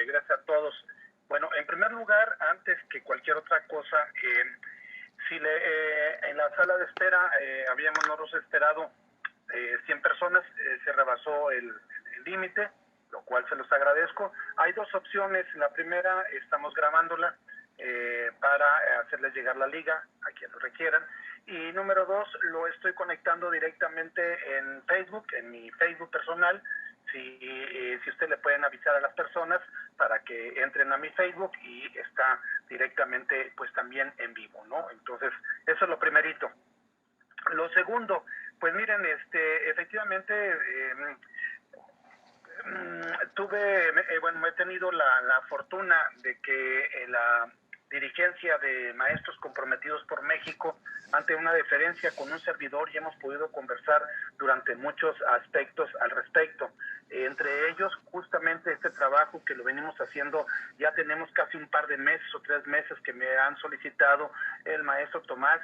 gracias a todos. Bueno, en primer lugar, antes que cualquier otra cosa, en la sala de espera habíamos nosotros esperado 100 personas, se rebasó el límite, lo cual se los agradezco. Hay dos opciones. La primera, estamos grabándola para hacerles llegar la liga a quien lo requieran. Y número dos, lo estoy conectando directamente en Facebook, en mi Facebook personal. Si usted le pueden avisar a las personas para que entren a mi Facebook y está directamente pues también en vivo, ¿no? Entonces, eso es lo primerito. Lo segundo, pues miren, efectivamente he tenido la fortuna de que la dirigencia de Maestros Comprometidos por México, ante una deferencia con un servidor, y hemos podido conversar durante muchos aspectos al respecto. Entre ellos, justamente este trabajo que lo venimos haciendo, ya tenemos casi un par de meses o 3 meses que me han solicitado el maestro Tomás,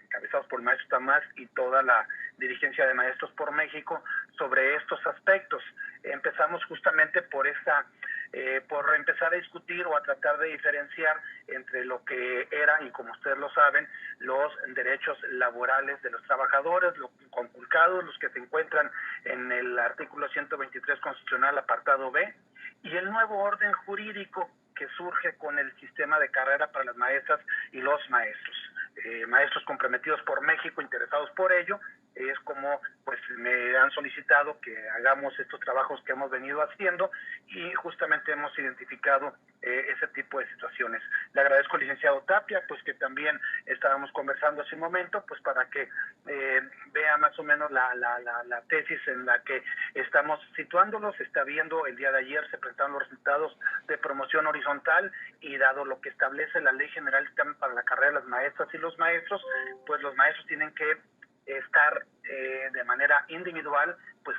encabezados por el maestro Tomás y toda la dirigencia de Maestros por México, sobre estos aspectos. Empezamos justamente por empezar a discutir o a tratar de diferenciar entre lo que eran, y como ustedes lo saben, los derechos laborales de los trabajadores, los conculcados, los que se encuentran en el artículo 123 constitucional, apartado B, y el nuevo orden jurídico que surge con el sistema de carrera para las maestras y los maestros. Maestros Comprometidos por México, interesados por ello, es como pues me han solicitado que hagamos estos trabajos que hemos venido haciendo, y justamente hemos identificado ese tipo de situaciones. Le agradezco al licenciado Tapia, pues que también estábamos conversando hace un momento, pues para que vea más o menos la tesis en la que estamos situándolos. Está viendo, el día de ayer se presentaron los resultados de promoción horizontal, y dado lo que establece la Ley General para la carrera de las maestras y los maestros, pues los maestros tienen que estar de manera individual, pues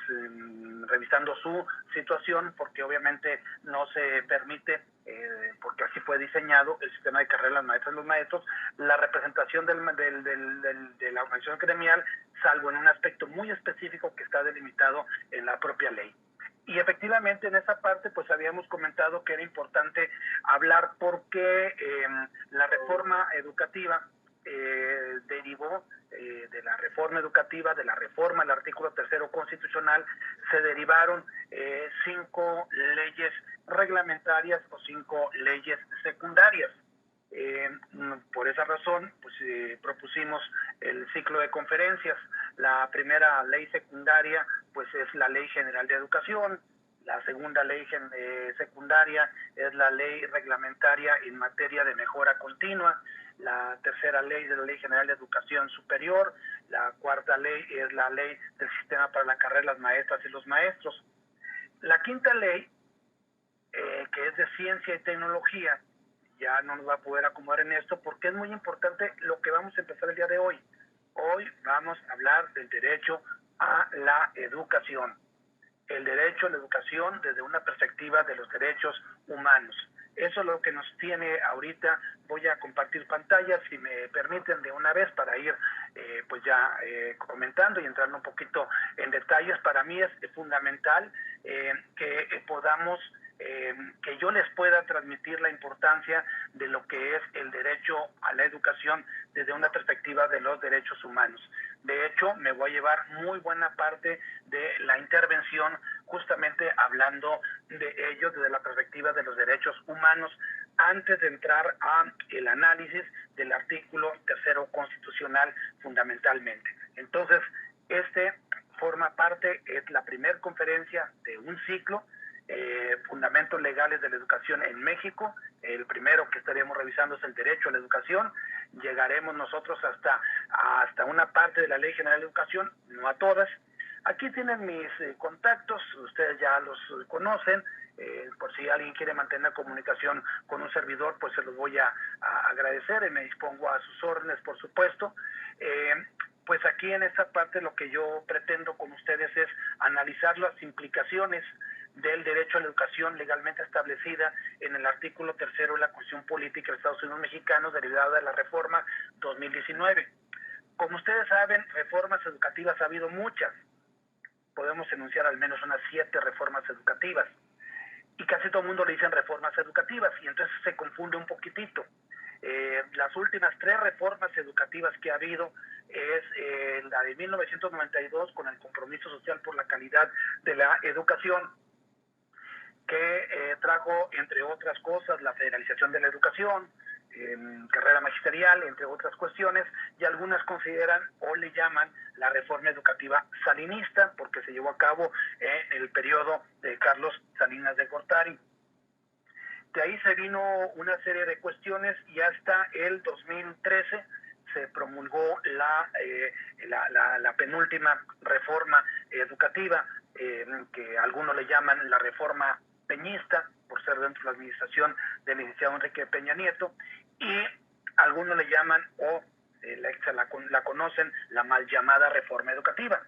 revisando su situación, porque obviamente no se permite, porque así fue diseñado el sistema de carrera de las maestras y los maestros, la representación de la organización gremial, salvo en un aspecto muy específico que está delimitado en la propia ley. Y efectivamente en esa parte pues habíamos comentado que era importante hablar porque la reforma educativa derivó de la reforma educativa, de la reforma al artículo 3º constitucional, se derivaron 5 leyes reglamentarias o 5 leyes secundarias. Por esa razón, pues propusimos el ciclo de conferencias. La primera ley secundaria, pues es la Ley General de Educación. La segunda ley secundaria es la ley reglamentaria en materia de mejora continua. La tercera ley de la Ley General de Educación Superior. La cuarta ley es la ley del sistema para la carrera de las maestras y los maestros. La quinta ley, que es de ciencia y tecnología, ya no nos va a poder acomodar en esto, porque es muy importante lo que vamos a empezar el día de hoy. Hoy vamos a hablar del derecho a la educación. El derecho a la educación desde una perspectiva de los derechos humanos. Eso es lo que nos tiene ahorita. Voy a compartir pantalla, si me permiten, de una vez, para ir comentando y entrando un poquito en detalles. Para mí es fundamental que podamos, que yo les pueda transmitir la importancia de lo que es el derecho a la educación desde una perspectiva de los derechos humanos. De hecho, me voy a llevar muy buena parte de la intervención justamente hablando de ello desde la perspectiva de los derechos humanos, antes de entrar a el análisis del artículo 3º constitucional fundamentalmente. Entonces, forma parte, es la primera conferencia de un ciclo, fundamentos legales de la educación en México. El primero que estaremos revisando es el derecho a la educación. Llegaremos nosotros hasta una parte de la Ley General de Educación, no a todas. Aquí tienen mis contactos, ustedes ya los conocen. Por si alguien quiere mantener comunicación con un servidor, pues se los voy a agradecer, y me dispongo a sus órdenes, por supuesto. Pues aquí en esta parte lo que yo pretendo con ustedes es analizar las implicaciones del derecho a la educación legalmente establecida en el artículo 3º de la Constitución Política de Estados Unidos Mexicanos, derivada de la reforma 2019. Como ustedes saben, reformas educativas ha habido muchas. Podemos enunciar al menos unas 7 reformas educativas. y casi todo el mundo le dicen reformas educativas, y entonces se confunde un poquitito. Las últimas 3 reformas educativas que ha habido es la de 1992 con el compromiso social por la calidad de la educación, que trajo, entre otras cosas, la federalización de la educación, carrera magisterial, entre otras cuestiones, y algunas consideran o le llaman la reforma educativa salinista, porque se llevó a cabo en el periodo de Carlos Salinas de Gortari. De ahí se vino una serie de cuestiones y hasta el 2013 se promulgó la penúltima reforma educativa, que algunos le llaman la reforma peñista, por ser dentro de la administración del licenciado Enrique Peña Nieto, y algunos le llaman, o la conocen, la mal llamada reforma educativa.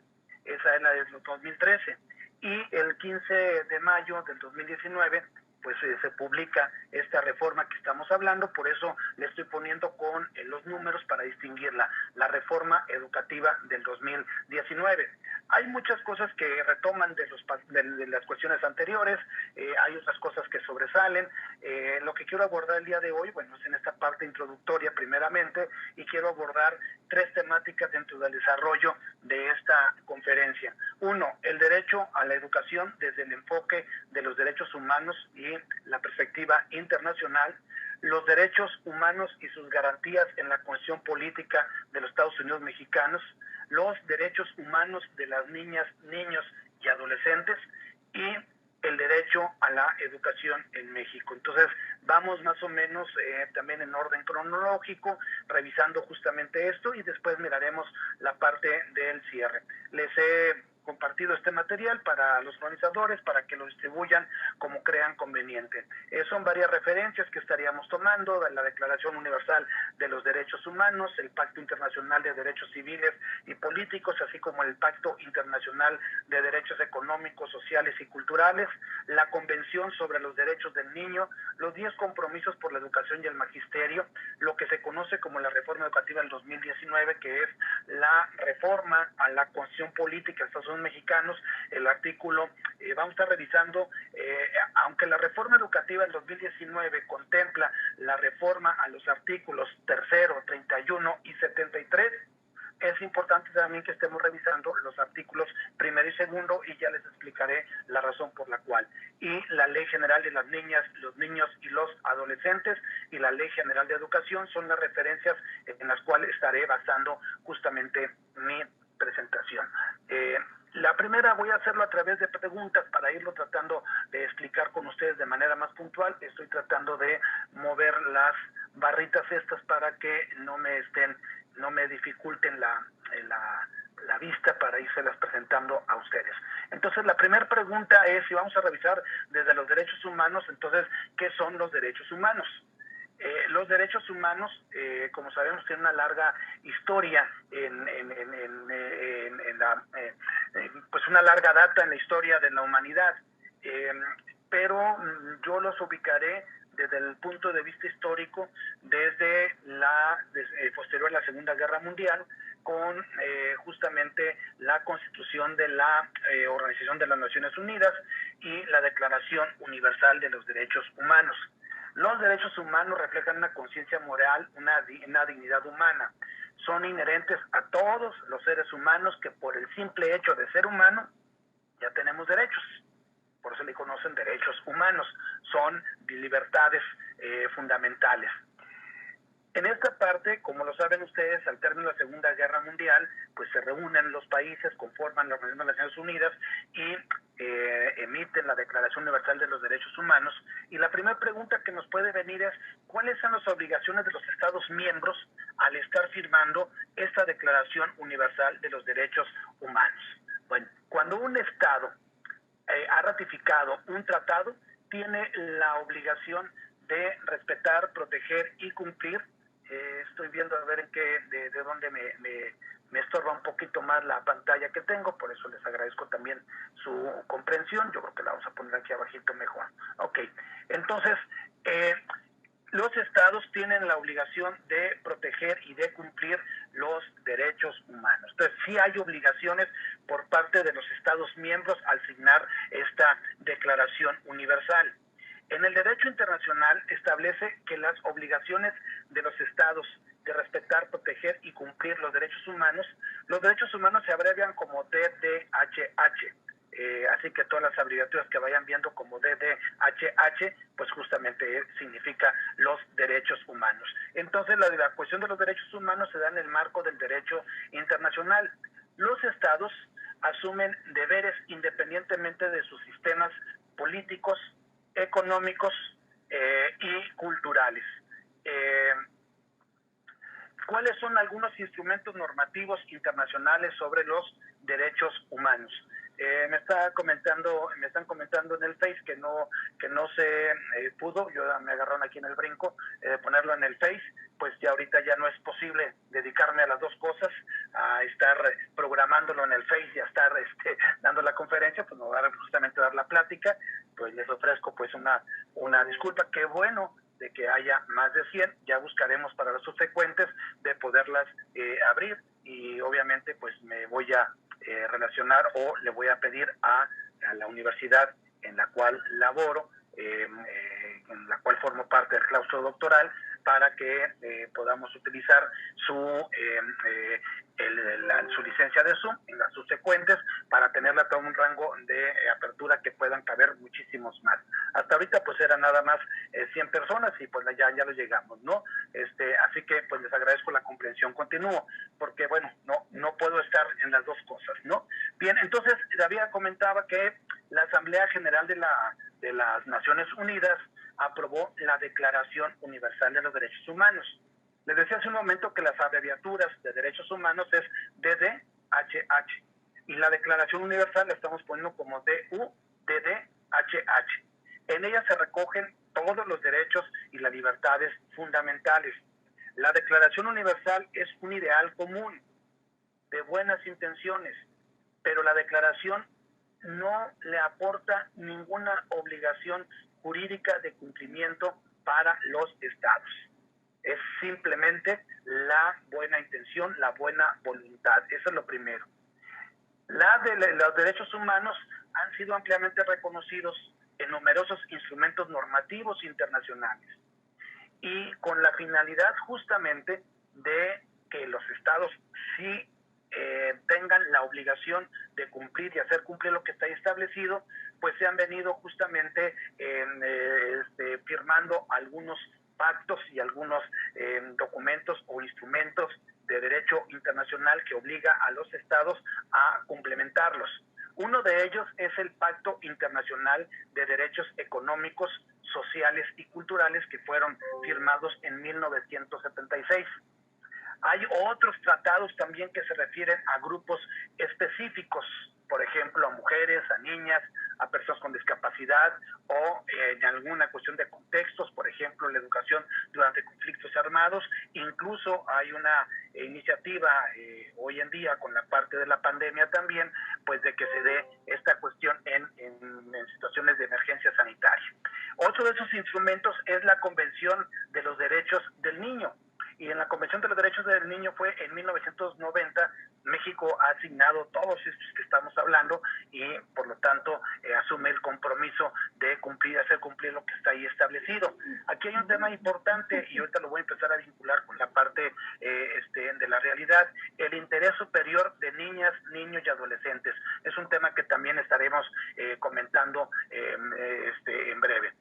Esa es la del 2013. Y el 15 de mayo del 2019, pues se publica esta reforma que estamos hablando, por eso le estoy poniendo con los números para distinguirla, la reforma educativa del 2019. Hay muchas cosas que retoman de las cuestiones anteriores, hay otras cosas que sobresalen. Lo que quiero abordar el día de hoy, bueno, es en esta parte introductoria primeramente, y quiero abordar 3 temáticas dentro del desarrollo de esta conferencia. 1, el derecho a la educación desde el enfoque de los derechos humanos y la perspectiva internacional, los derechos humanos y sus garantías en la Constitución Política de los Estados Unidos Mexicanos, los derechos humanos de las niñas, niños y adolescentes, y el derecho a la educación en México. Entonces, vamos más o menos también en orden cronológico, revisando justamente esto, y después miraremos la parte del cierre. Les he compartido este material para los organizadores, para que lo distribuyan como crean conveniente. Son varias referencias que estaríamos tomando: la Declaración Universal de los Derechos Humanos, el Pacto Internacional de Derechos Civiles y Políticos, así como el Pacto Internacional de Derechos Económicos, Sociales y Culturales, la Convención sobre los Derechos del Niño, los 10 compromisos por la educación y el magisterio, lo que se conoce como la reforma educativa del 2019, que es la reforma a la Constitución Política de Estados Unidos Mexicanos, el artículo, vamos a estar revisando, aunque la reforma educativa del 2019 contempla la reforma a los artículos 3, 31 y 73, es importante también que estemos revisando los artículos 1 y 2, y ya les explicaré la razón por la cual. Y la Ley General de las Niñas, los Niños y los Adolescentes y la Ley General de Educación son las referencias en las cuales estaré basando justamente mi presentación. La primera voy a hacerlo a través de preguntas para irlo tratando de explicar con ustedes de manera más puntual. Estoy tratando de mover las barritas estas para que no me dificulten la vista para irselas presentando a ustedes. Entonces, la primera pregunta es, si vamos a revisar desde los derechos humanos, entonces, ¿qué son los derechos humanos? Los derechos humanos, como sabemos, tienen una larga historia pues una larga data en la historia de la humanidad, pero yo los ubicaré desde el punto de vista histórico, desde posterior a la Segunda Guerra Mundial, con justamente la constitución de la Organización de las Naciones Unidas y la Declaración Universal de los Derechos Humanos. Los derechos humanos reflejan una conciencia moral, una dignidad humana. Son inherentes a todos los seres humanos, que por el simple hecho de ser humano ya tenemos derechos. Por eso le conocen derechos humanos. Son libertades fundamentales. En esta parte, como lo saben ustedes, al término de la Segunda Guerra Mundial, pues se reúnen los países, conforman la Organización de las Naciones Unidas y emiten la Declaración Universal de los Derechos Humanos. Y la primera pregunta que nos puede venir es, ¿cuáles son las obligaciones de los Estados miembros al estar firmando esta Declaración Universal de los Derechos Humanos? Bueno, cuando un Estado ha ratificado un tratado, tiene la obligación de respetar, proteger y cumplir. Estoy viendo a ver de dónde me estorba un poquito más la pantalla que tengo, por eso les agradezco también su comprensión. Yo creo que la vamos a poner aquí abajito mejor. Ok, entonces, los estados tienen la obligación de proteger y de cumplir los derechos humanos. Entonces, sí hay obligaciones por parte de los estados miembros al signar esta Declaración Universal. En el derecho internacional establece que las obligaciones de los estados de respetar, proteger y cumplir los derechos humanos se abrevian como DDHH. Así que todas las abreviaturas que vayan viendo como DDHH, pues justamente significa los derechos humanos. Entonces la cuestión de los derechos humanos se da en el marco del derecho internacional. Los estados asumen deberes independientemente de sus sistemas políticos, económicos y culturales. ¿Cuáles son algunos instrumentos normativos internacionales sobre los derechos humanos? Me están comentando en el Face que no se pudo, me agarraron aquí en el brinco, ponerlo en el Face, pues ya ahorita ya no es posible dedicarme a las dos cosas, a estar programándolo en el Face y a estar dando la conferencia, pues no va a justamente dar la plática, pues les ofrezco pues una disculpa. Qué bueno de que haya más de 100, ya buscaremos para las subsecuentes de poderlas abrir, y obviamente pues me voy a relacionar o le voy a pedir a la universidad en la cual laboro, en la cual formo parte del claustro doctoral, para que podamos utilizar su licencia de Zoom en las subsecuentes, para tenerla todo un rango de apertura que puedan caber muchísimos más. Hasta ahorita pues era nada más 100 personas y pues ya lo llegamos, ¿no? Así que pues les agradezco la comprensión. Continúo, porque bueno, no puedo estar en las dos cosas, ¿no? Bien, entonces David comentaba que la Asamblea General de las Naciones Unidas aprobó la Declaración Universal de los Derechos Humanos. Les decía hace un momento que las abreviaturas de derechos humanos es DDHH, y la Declaración Universal la estamos poniendo como DUDDHH. En ella se recogen todos los derechos y las libertades fundamentales. La Declaración Universal es un ideal común de buenas intenciones, pero la declaración no le aporta ninguna obligación jurídica de cumplimiento para los estados. Es simplemente la buena intención, la buena voluntad. Eso es lo primero. Los derechos humanos han sido ampliamente reconocidos en numerosos instrumentos normativos internacionales, y con la finalidad justamente de que los estados sí tengan la obligación de cumplir y hacer cumplir lo que está ahí establecido, pues se han venido justamente firmando algunos pactos y algunos documentos o instrumentos de derecho internacional que obliga a los estados a complementarlos. Uno de ellos es el Pacto Internacional de Derechos Económicos, Sociales y Culturales, que fueron firmados en 1976. Hay otros tratados también que se refieren a grupos específicos, por ejemplo, a mujeres, a niñas, a personas con discapacidad, o en alguna cuestión de contextos, por ejemplo, la educación durante conflictos armados. Incluso hay una iniciativa hoy en día con la parte de la pandemia también, pues de que se dé esta cuestión en situaciones de emergencia sanitaria. Otro de esos instrumentos es la Convención de los Derechos del Niño. Y en la Convención de los Derechos del Niño fue en 1990, México ha asignado todos estos que estamos hablando, y por lo tanto asume el compromiso de hacer cumplir lo que está ahí establecido. Aquí hay un tema importante, y ahorita lo voy a empezar a vincular con la parte de la realidad: el interés superior de niñas, niños y adolescentes. Es un tema que también estaremos comentando en breve.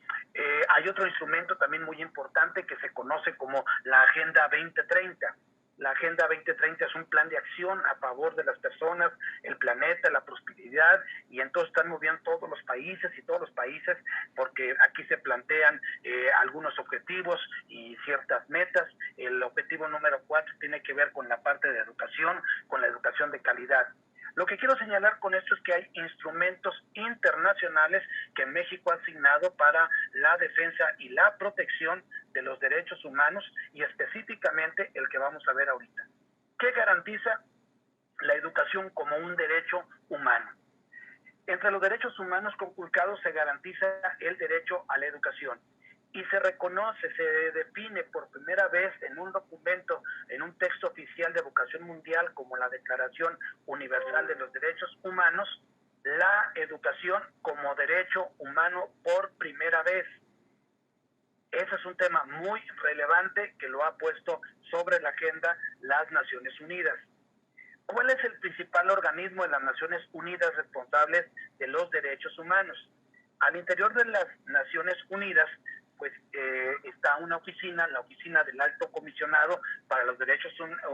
Hay otro instrumento también muy importante que se conoce como la Agenda 2030. La Agenda 2030 es un plan de acción a favor de las personas, el planeta, la prosperidad, y entonces están moviendo todos los países, porque aquí se plantean algunos objetivos y ciertas metas. El objetivo número 4 tiene que ver con la parte de educación, con la educación de calidad. Lo que quiero señalar con esto es que hay instrumentos internacionales que México ha asignado para la defensa y la protección de los derechos humanos, y específicamente el que vamos a ver ahorita, que garantiza la educación como un derecho humano. Entre los derechos humanos conculcados se garantiza el derecho a la educación, y se reconoce, se define por primera vez en un documento, en un texto oficial de educación mundial, como la Declaración Universal de los Derechos Humanos, la educación como derecho humano por primera vez. ese es un tema muy relevante que lo ha puesto sobre la agenda las Naciones Unidas. ¿Cuál es el principal organismo de las Naciones Unidas responsable de los derechos humanos? Al interior de las Naciones Unidas, pues está una oficina, la oficina del Alto Comisionado para los Derechos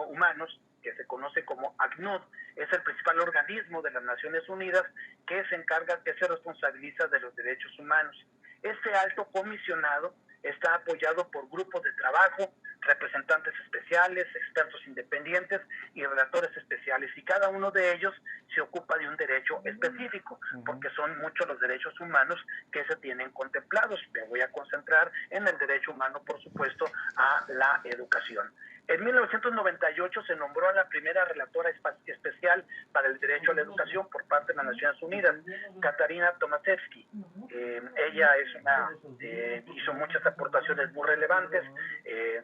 Humanos, que se conoce como ACNUD. Es el principal organismo de las Naciones Unidas que se responsabiliza de los derechos humanos. Este Alto Comisionado está apoyado por grupos de trabajo, representantes especiales, expertos independientes y relatores especiales, y cada uno de ellos se ocupa de un derecho específico, porque son muchos los derechos humanos que se tienen contemplados. Me voy a concentrar en el derecho humano, por supuesto, a la educación. En 1998 se nombró a la primera relatora especial para el derecho a la educación por parte de las Naciones Unidas, Katarina Tomaszewski. Ella hizo muchas aportaciones muy relevantes,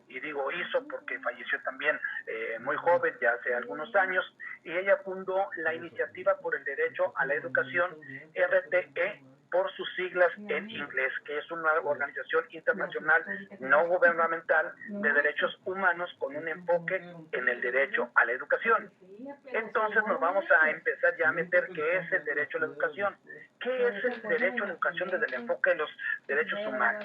y digo hizo porque falleció también muy joven, ya hace algunos años, y ella fundó la Iniciativa por el Derecho a la Educación, RTE, por sus siglas en inglés, que es una organización internacional no gubernamental de derechos humanos con un enfoque en el derecho a la educación. Entonces nos vamos a empezar ya a meter qué es el derecho a la educación. ¿Qué es el derecho a la educación desde el enfoque de los derechos humanos?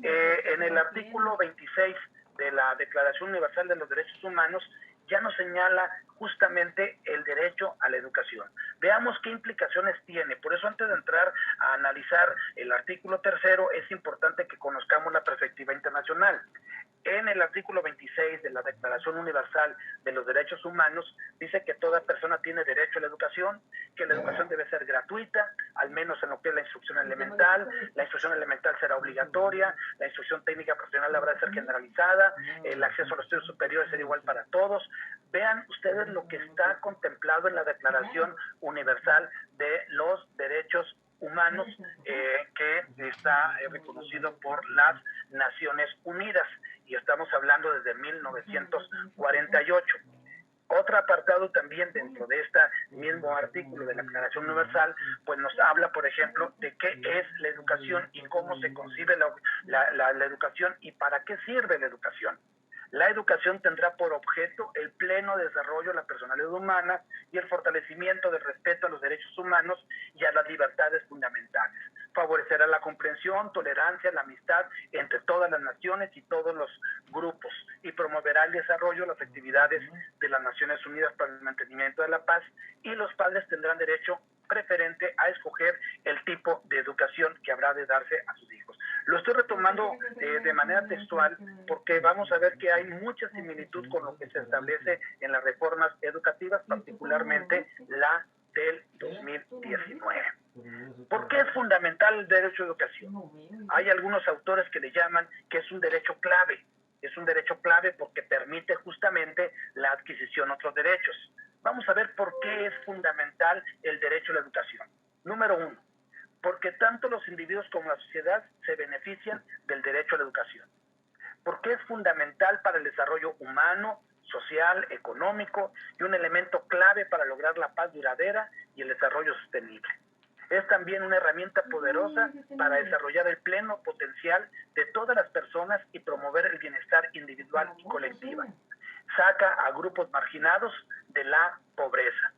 En el artículo 26 de la Declaración Universal de los Derechos Humanos ya nos señala justamente el derecho a la educación. Veamos qué implicaciones tiene. Por eso, antes de entrar a analizar el artículo 3, es importante que conozcamos la perspectiva internacional. En el artículo 26 de la Declaración Universal de los Derechos Humanos dice que toda persona tiene derecho a la educación, que la educación debe ser gratuita, al menos en lo que es la instrucción elemental. La instrucción elemental será obligatoria, la instrucción técnica profesional habrá de ser generalizada, el acceso a los estudios superiores será igual para todos. Vean ustedes lo que está contemplado en la Declaración Universal de los Derechos Humanos, que está reconocido por las Naciones Unidas, y estamos hablando desde 1948. Otro apartado también dentro de este mismo artículo de la Declaración Universal, pues nos habla, por ejemplo, de qué es la educación y cómo se concibe la educación y para qué sirve la educación. La educación tendrá por objeto el pleno desarrollo de la personalidad humana y el fortalecimiento del respeto a los derechos humanos y a las libertades fundamentales. Favorecerá la comprensión, tolerancia, la amistad entre todas las naciones y todos los grupos, y promoverá el desarrollo de las actividades de las Naciones Unidas para el mantenimiento de la paz, y los padres tendrán derecho preferente a escoger el tipo de educación que habrá de darse a sus hijos. Lo estoy retomando de manera textual porque vamos a ver que hay mucha similitud con lo que se establece en las reformas educativas, particularmente la del 2019. ¿Por qué es fundamental el derecho a educación? Hay algunos autores que le llaman que es un derecho clave. Es un derecho clave porque permite justamente la adquisición de otros derechos. Vamos a ver por qué es fundamental el derecho a la educación. Número 1, porque tanto los individuos como la sociedad se benefician del derecho a la educación. Porque es fundamental para el desarrollo humano, social, económico y un elemento clave para lograr la paz duradera y el desarrollo sostenible. Es también una herramienta poderosa para desarrollar el pleno potencial de todas las personas y promover el bienestar individual y colectivo. Saca a grupos marginados de la pobreza.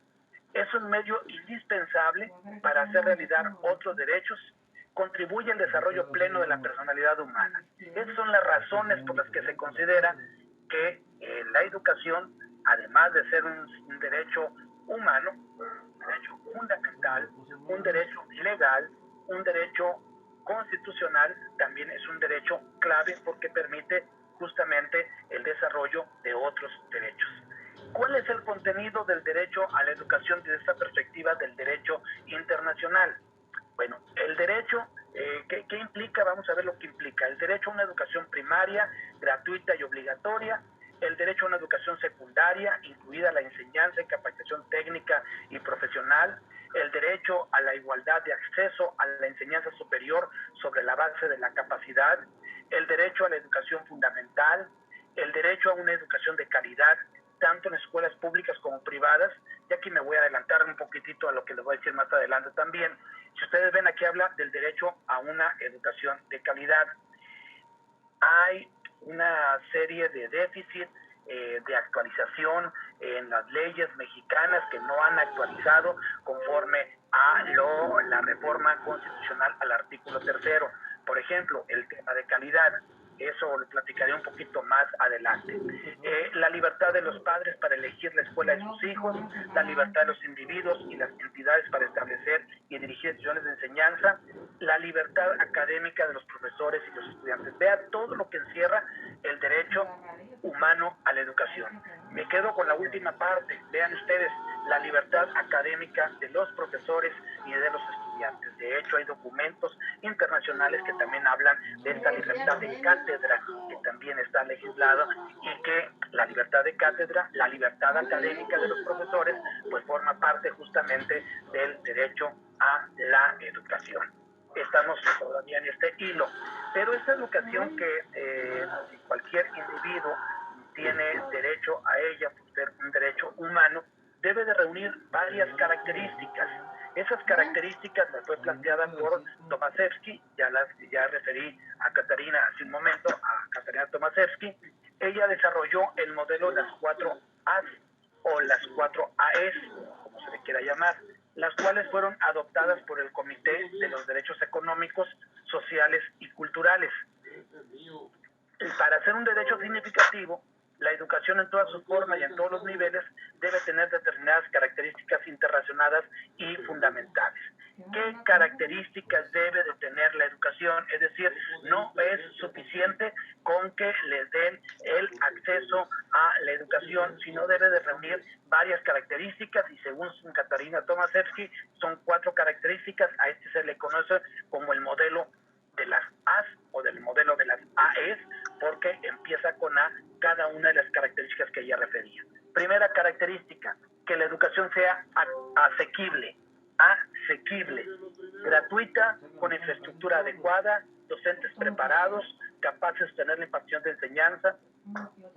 Es un medio indispensable para hacer realidad otros derechos, contribuye al desarrollo pleno de la personalidad humana. Esas son las razones por las que se considera que la educación, además de ser un derecho humano, un derecho fundamental, un derecho legal, un derecho constitucional, también es un derecho clave porque permite justamente el desarrollo de otros derechos. ¿Cuál es el contenido del derecho a la educación desde esta perspectiva del derecho internacional? Bueno, el derecho, ¿qué implica? Vamos a ver lo que implica. El derecho a una educación primaria, gratuita y obligatoria, el derecho a una educación secundaria, incluida la enseñanza y capacitación técnica y profesional, el derecho a la igualdad de acceso a la enseñanza superior sobre la base de la capacidad, el derecho a la educación fundamental, el derecho a una educación de calidad, tanto en escuelas públicas como privadas, y aquí me voy a adelantar un poquitito a lo que les voy a decir más adelante también. Si ustedes ven, aquí habla del derecho a una educación de calidad. una serie de déficits de actualización en las leyes mexicanas que no han actualizado conforme a la reforma constitucional al artículo 3º. Por ejemplo, el tema de calidad. Eso lo platicaré un poquito más adelante. La libertad de los padres para elegir la escuela de sus hijos, la libertad de los individuos y las entidades para establecer y dirigir instituciones de enseñanza, la libertad académica de los profesores y los estudiantes. Vea todo lo que encierra el derecho humano a la educación. Me quedo con la última parte. Vean ustedes, la libertad académica de los profesores y de los estudiantes. De hecho, hay documentos internacionales que también hablan de esta libertad de cátedra, que también está legislada, y que la libertad de cátedra, la libertad académica de los profesores, pues forma parte justamente del derecho a la educación. Estamos todavía en este hilo, pero esta educación que cualquier individuo tiene derecho a ella por ser un derecho humano, debe de reunir varias características. Esas características las fue planteada por Tomaszewski, ya referí a Catarina hace un momento, a Catarina Tomaszewski. Ella desarrolló el modelo de las 4 A's o las 4 AES, como se le quiera llamar, las cuales fueron adoptadas por el Comité de los Derechos Económicos, Sociales y Culturales. Para ser un derecho significativo, la educación en todas sus formas y en todos los niveles debe tener determinadas características interrelacionadas y fundamentales. ¿Qué características debe de tener la educación? Es decir, no es suficiente con que les den el acceso a la educación, sino debe de reunir varias características, y según Catarina Tomaszewski, son 4 características. A este se le conoce como el modelo de las A's o del modelo de las AES, porque empieza con A cada una de las características que ella refería. Primera característica, que la educación sea asequible, gratuita, con infraestructura adecuada, docentes preparados, capaces de tener la impartición de enseñanza,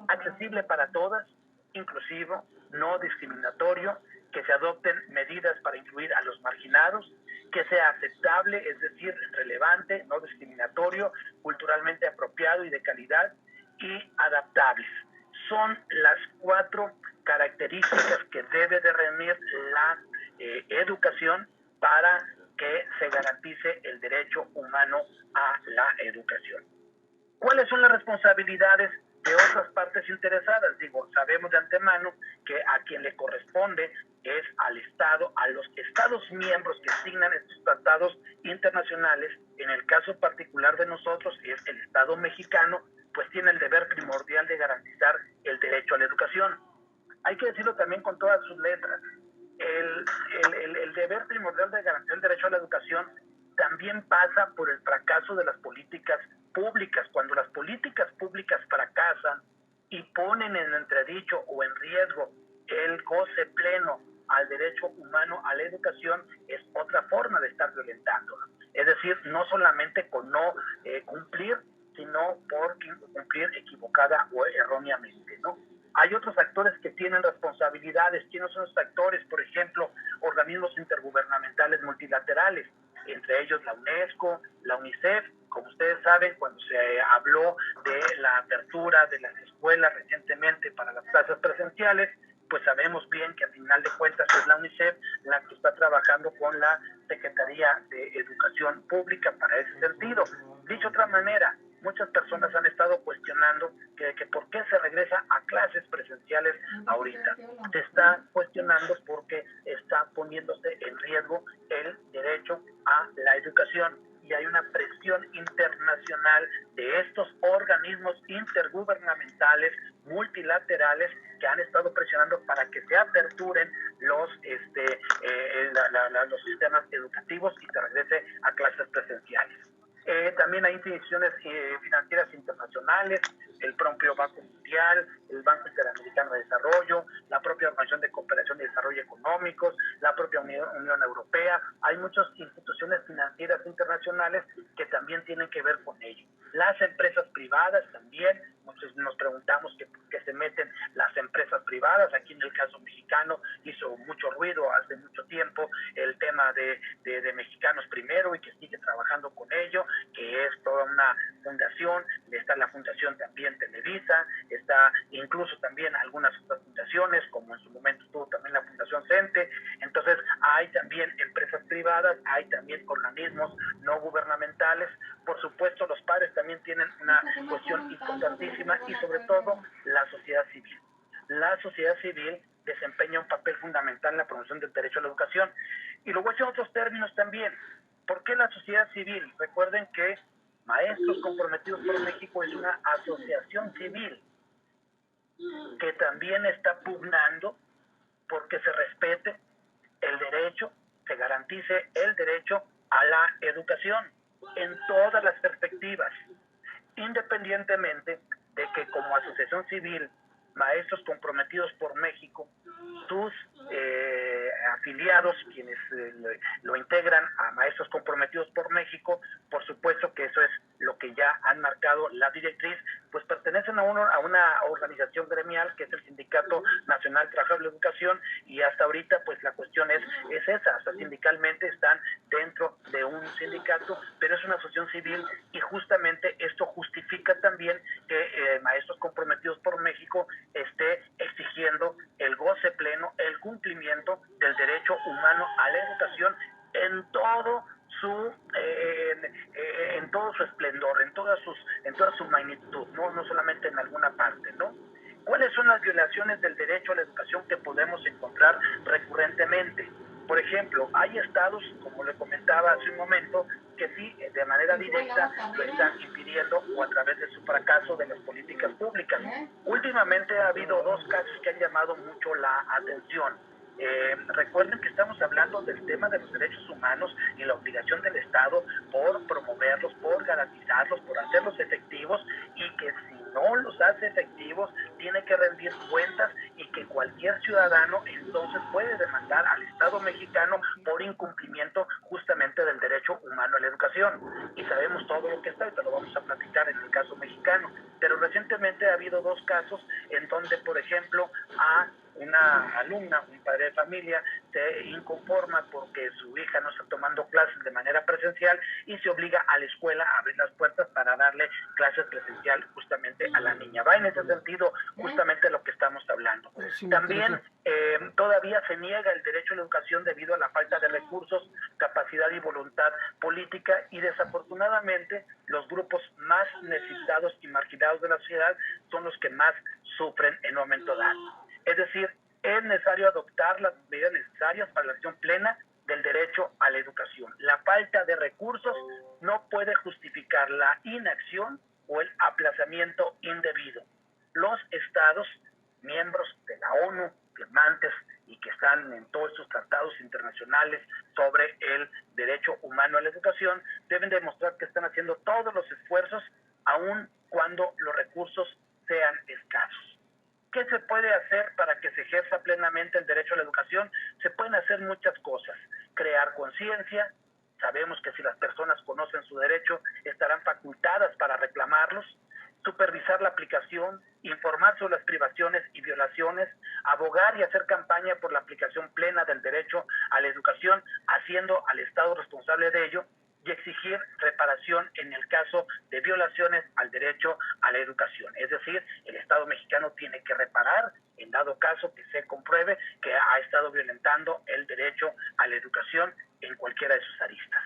accesible para todas, inclusivo, no discriminatorio, que se adopten medidas para incluir a los marginados, que sea aceptable, es decir, relevante, no discriminatorio, culturalmente apropiado y de calidad, y adaptables. Son las 4 características que debe de reunir la educación para que se garantice el derecho humano a la educación. ¿Cuáles son las responsabilidades de otras partes interesadas? Digo, sabemos de antemano que a quien le corresponde es al Estado, a los Estados miembros que signan estos tratados internacionales. En el caso particular de nosotros es el Estado mexicano, pues tiene el deber primordial de garantizar el derecho a la educación. Hay que decirlo también con todas sus letras. El deber primordial de garantizar el derecho a la educación también pasa por el fracaso de las políticas públicas. Cuando las políticas públicas fracasan y ponen en entredicho o en riesgo el goce pleno al derecho humano a la educación, es otra forma de estar violentándolo. Es decir, no solamente con no cumplir, sino por cumplir equivocada o erróneamente, ¿no? Hay otros actores que tienen responsabilidades. ¿Quiénes son los actores? Por ejemplo, organismos intergubernamentales multilaterales, entre ellos la UNESCO, la UNICEF. Como ustedes saben, cuando se habló de la apertura de las escuelas recientemente para las clases presenciales, pues sabemos bien que a final de cuentas es la UNICEF la que está trabajando con la Secretaría de Educación Pública para ese sentido. Dicho de otra manera, muchas personas han estado cuestionando que por qué se regresa a clases presenciales ahorita. Se está cuestionando porque está poniéndose en riesgo el derecho a la educación, y hay una presión internacional de estos organismos intergubernamentales multilaterales que han estado presionando para que se aperturen los sistemas educativos y se regrese a clases presenciales. También hay instituciones financieras internacionales, el propio Banco Mundial, el Banco Interamericano de Desarrollo, la propia Organización de Cooperación y Desarrollo Económicos, la propia Unión Europea. Hay muchas instituciones financieras internacionales que también tienen que ver con ello. Las empresas privadas también, nos preguntamos por qué se meten las empresas privadas. Aquí en el caso mexicano hizo mucho ruido hace mucho tiempo el tema de Mexicanos Primero y que sigue trabajando con ello, que es toda una fundación. Está la fundación también Televisa, está incluso también algunas otras fundaciones, como en su momento estuvo también la Fundación CENTE. Entonces hay también empresas privadas, hay también organismos no gubernamentales. Por supuesto, los padres también tienen una cuestión importantísima, y sobre todo la sociedad civil. La sociedad civil desempeña un papel fundamental en la promoción del derecho a la educación. Y lo voy a decir en otros términos también. ¿Por qué la sociedad civil? Recuerden que Maestros Comprometidos por México es una asociación civil que también está pugnando porque se respete el derecho, se garantice el derecho a la educación en todas las perspectivas, independientemente de que como asociación civil, Maestros Comprometidos por México, sus afiliados, quienes lo integran a Maestros Comprometidos por México, por supuesto que eso es lo que ya han marcado la directriz, pues pertenecen a una organización gremial que es el Sindicato Nacional de Trabajadores de la Educación, y hasta ahorita pues la cuestión es esa, o sea, sindicalmente están dentro de un sindicato, pero es una asociación civil, y justamente esto justifica también que Maestros Comprometidos por México esté exigiendo el goce pleno, el cumplimiento del derecho humano a la educación en todo su esplendor, en toda su magnitud, no solamente en alguna parte, ¿no? ¿Cuáles son las violaciones del derecho a la educación que podemos encontrar recurrentemente? Por ejemplo, hay estados, como le comentaba hace un momento, que sí, de manera directa lo están impidiendo, o a través de su fracaso de las políticas públicas. Últimamente ha habido dos casos que han llamado mucho la atención. Recuerden que estamos hablando del tema de los derechos humanos y la obligación del Estado por promoverlos, por garantizarlos, por hacerlos efectivos, y que si no los hace efectivos tiene que rendir cuentas, y que cualquier ciudadano entonces puede demandar al Estado mexicano por incumplimiento justamente del derecho humano a la educación. Y sabemos todo lo que está, y te lo vamos a platicar en el caso mexicano. Pero recientemente ha habido dos casos en donde, por ejemplo, a una alumna, un padre de familia, se inconforma porque su hija no está tomando clases de manera presencial y se obliga a la escuela a abrir las puertas para darle clases presencial justamente a la niña. Va en ese sentido justamente lo que estamos hablando. También todavía se niega el derecho a la educación debido a la falta de recursos, capacidad y voluntad política, y desafortunadamente los grupos más necesitados y marginados de la sociedad son los que más sufren en un momento dado. Es decir, es necesario adoptar las medidas necesarias para la acción plena del derecho a la educación. La falta de recursos no puede justificar la inacción o el aplazamiento indebido. Los estados, miembros de la ONU, firmantes y que están en todos estos tratados internacionales sobre el derecho humano a la educación, deben demostrar que están haciendo todos los esfuerzos, aun cuando los recursos sean escasos. ¿Qué se puede hacer para que se ejerza plenamente el derecho a la educación? Se pueden hacer muchas cosas. Crear conciencia. Sabemos que si las personas conocen su derecho, estarán facultadas para reclamarlos. Supervisar la aplicación, informar sobre las privaciones y violaciones, abogar y hacer campaña por la aplicación plena del derecho a la educación, haciendo al Estado responsable de ello, y exigir reparación en el caso de violaciones al derecho a la educación. Es decir, el Estado mexicano tiene que reparar en dado caso que se compruebe que ha estado violentando el derecho a la educación en cualquiera de sus aristas.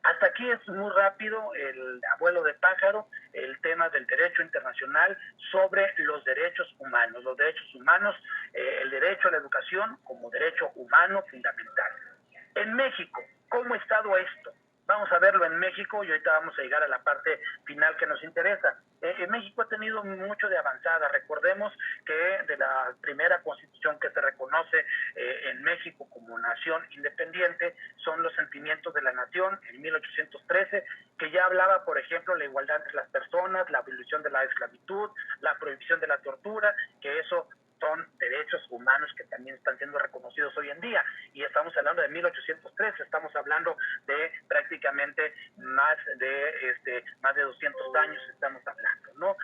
Hasta aquí es muy rápido el abuelo de pájaro, el tema del derecho internacional sobre los derechos humanos. Los derechos humanos, el derecho a la educación como derecho humano fundamental. En México, ¿cómo ha estado esto? Vamos a verlo en México, y ahorita vamos a llegar a la parte final que nos interesa. México ha tenido mucho de avanzada. Recordemos que de la primera constitución que se reconoce en México como nación independiente son los sentimientos de la nación en 1813, que ya hablaba, por ejemplo, la igualdad entre las personas, la abolición de la esclavitud, la prohibición de la tortura, que eso son derechos humanos que también están siendo reconocidos hoy en día. Y estamos hablando de 1803, estamos hablando de prácticamente más de 200 años estamos hablando, ¿no?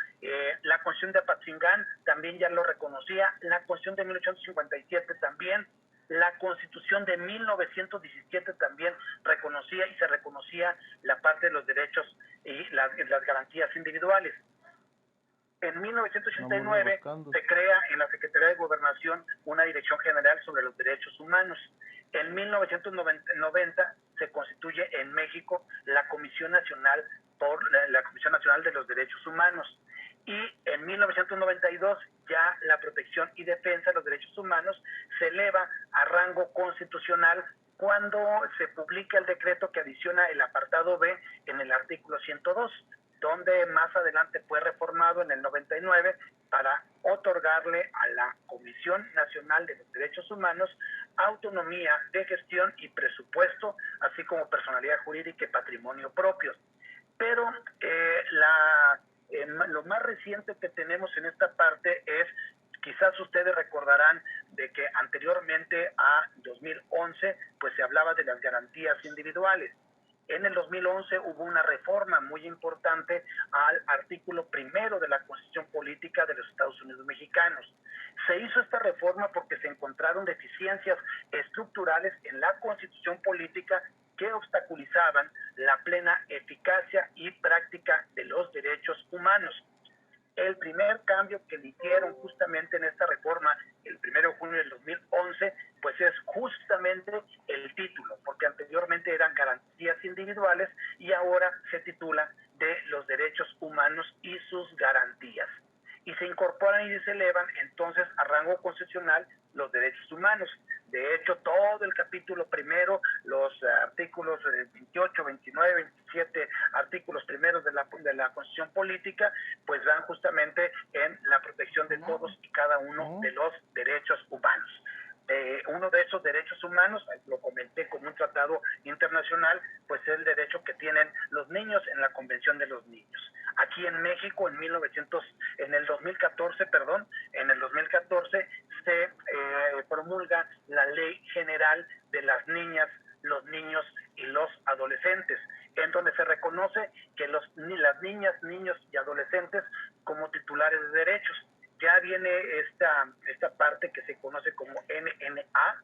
La Constitución de Apatzingán también ya lo reconocía, la Constitución de 1857 también, la Constitución de 1917 también reconocía y se reconocía la parte de los derechos y las garantías individuales. En 1989 se crea en la Secretaría de Gobernación una Dirección General sobre los Derechos Humanos. En 1990 se constituye en México la Comisión Nacional de los Derechos Humanos. Y en 1992 ya la protección y defensa de los derechos humanos se eleva a rango constitucional cuando se publica el decreto que adiciona el apartado B en el artículo 102, donde más adelante fue reformado en el 99 para otorgarle a la Comisión Nacional de los Derechos Humanos autonomía de gestión y presupuesto, así como personalidad jurídica y patrimonio propios. Pero lo más reciente que tenemos en esta parte es, quizás ustedes recordarán de que anteriormente a 2011 pues se hablaba de las garantías individuales. En el 2011 hubo una reforma muy importante al artículo 1 de la Constitución Política de los Estados Unidos Mexicanos. Se hizo esta reforma porque se encontraron deficiencias estructurales en la Constitución Política que obstaculizaban la plena eficacia y práctica de los derechos humanos. El primer cambio que le hicieron justamente en esta reforma, el 1 de junio del 2011, pues es justamente el título, porque anteriormente eran garantías individuales y ahora se titula de los derechos humanos y sus garantías. Y se incorporan y se elevan entonces a rango constitucional los derechos humanos. De hecho, todo el capítulo 1, los artículos 28, 29, 27, artículos primeros de la Constitución Política, pues van justamente en la protección de todos y cada uno de los derechos humanos. Uno de esos derechos humanos, lo comenté como un tratado internacional, pues es el derecho que tienen los niños en la Convención de los Niños. Aquí en México, en el 2014 se promulga la Ley General de las Niñas, los Niños y los Adolescentes, en donde se reconoce que las niñas, niños y adolescentes como titulares de derechos. Ya viene esta parte que se conoce como NNA,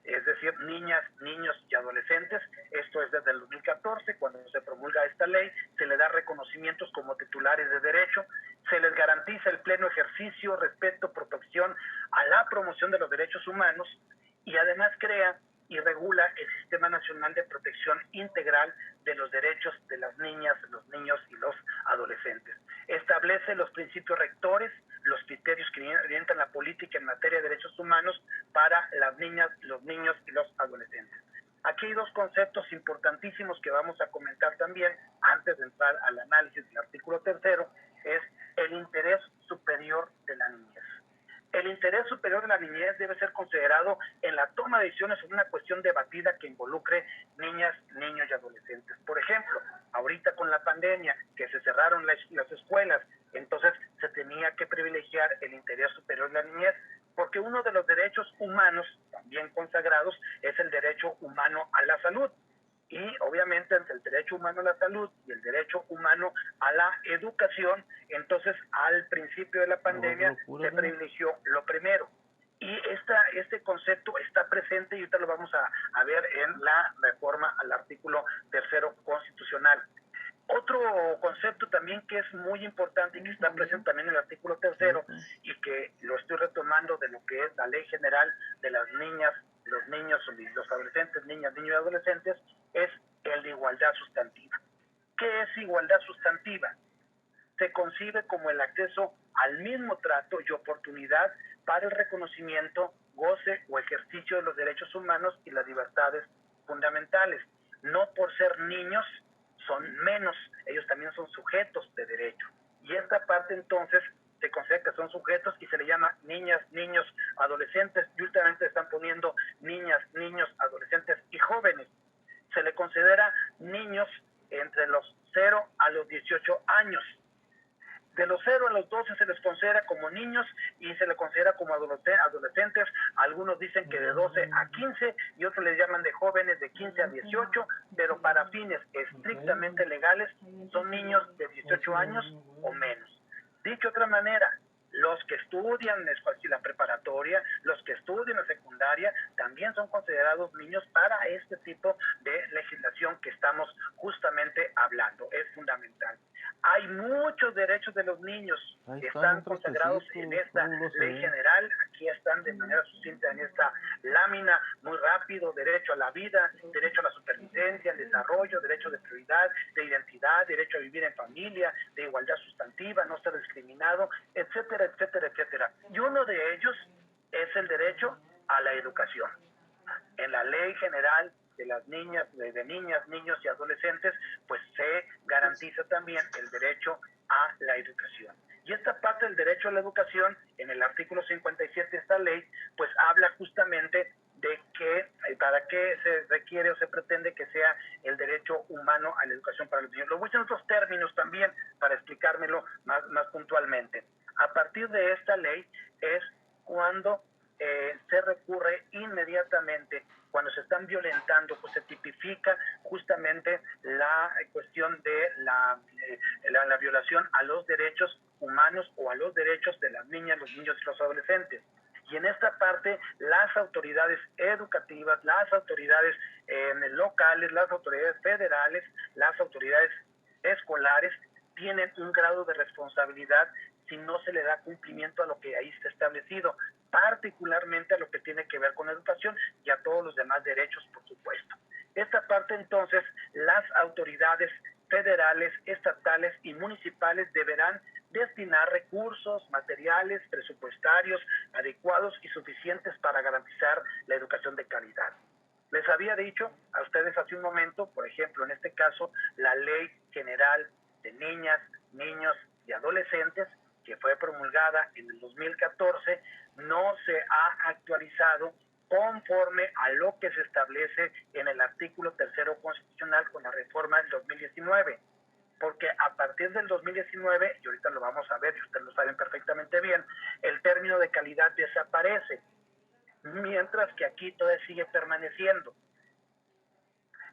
es decir, niñas, niños y adolescentes. Esto es desde el 2014, cuando se promulga esta ley, se le da reconocimientos como titulares de derecho, se les garantiza el pleno ejercicio, respeto, protección a la promoción de los derechos humanos y además crea y regula el Sistema Nacional de Protección Integral de los Derechos de las Niñas, los Niños y los Adolescentes. Establece los principios rectores, los criterios que orientan la política en materia de derechos humanos para las niñas, los niños y los adolescentes. Aquí hay dos conceptos importantísimos que vamos a comentar también antes de entrar al análisis del artículo 3, es el interés superior de la niñez. El interés superior de la niñez debe ser considerado en la toma de decisiones sobre una cuestión debatida que involucre niñas, niños y adolescentes. Por ejemplo, ahorita con la pandemia, que se cerraron las escuelas, entonces se tenía que privilegiar el interés superior de la niñez, porque uno de los derechos humanos también consagrados es el derecho humano a la salud. Y obviamente entre el derecho humano a la salud y el derecho humano a la educación, entonces al principio de la pandemia se privilegió lo primero. Y este concepto está presente y ahorita lo vamos a ver en la reforma al artículo 3 constitucional. Otro concepto también que es muy importante y que está presente también en el artículo 3 y que lo estoy retomando de lo que es la Ley General de las Niñas, los niños y los adolescentes, niñas, niños y adolescentes, es el de igualdad sustantiva. ¿Qué es igualdad sustantiva? Se concibe como el acceso al mismo trato y oportunidad para el reconocimiento, goce o ejercicio de los derechos humanos y las libertades fundamentales. No por ser niños son menos, ellos también son sujetos de derecho. Y esta parte entonces se considera que son sujetos y se le llama niñas, niños, adolescentes, y últimamente están poniendo niñas, niños, adolescentes y jóvenes. Se le considera niños entre los 0 a los 18 años. De los 0 a los 12 se les considera como niños y se les considera como adolescentes. Algunos dicen que de 12 a 15 y otros les llaman de jóvenes de 15 a 18, pero para fines estrictamente legales son niños de 18 años o menos. Dicho de otra manera, los que estudian la preparatoria, los que estudian la secundaria, también son considerados niños para este tipo de legislación que estamos justamente hablando. Es fundamental. Hay muchos derechos de los niños que están consagrados en esta ley general. Aquí están de manera sucinta en esta lámina, muy rápido: derecho a la vida, derecho a la supervivencia, al desarrollo, derecho de prioridad, de identidad, derecho a vivir en familia, de igualdad sustantiva, no ser discriminado, etcétera, etcétera, etcétera. Y uno de ellos es el derecho a la educación. En la ley general de las niñas, niños y adolescentes, pues se garantiza también el derecho a la educación. Y esta parte del derecho a la educación, en el artículo 57 de esta ley, pues habla justamente de que para qué se requiere o se pretende que sea el derecho humano a la educación para los niños. Lo voy a decir en otros términos también para explicármelo más puntualmente. A partir de esta ley es cuando se recurre inmediatamente, cuando se están violentando, pues se tipifica justamente la cuestión de la violación a los derechos humanos o a los derechos de las niñas, los niños y los adolescentes. Y en esta parte, las autoridades educativas, las autoridades locales, las autoridades federales, las autoridades escolares tienen un grado de responsabilidad si no se le da cumplimiento a lo que ahí está establecido, particularmente a lo que tiene que ver con educación y a todos los demás derechos, por supuesto. Esta parte, entonces, las autoridades federales, estatales y municipales deberán destinar recursos materiales, presupuestarios adecuados y suficientes para garantizar la educación de calidad. Les había dicho a ustedes hace un momento, por ejemplo, en este caso, la Ley General de Niñas, Niños y Adolescentes, que fue promulgada en el 2014, no se ha actualizado conforme a lo que se establece en el artículo 3º constitucional con la reforma del 2019. Porque a partir del 2019, y ahorita lo vamos a ver y ustedes lo saben perfectamente bien, el término de calidad desaparece, mientras que aquí todavía sigue permaneciendo.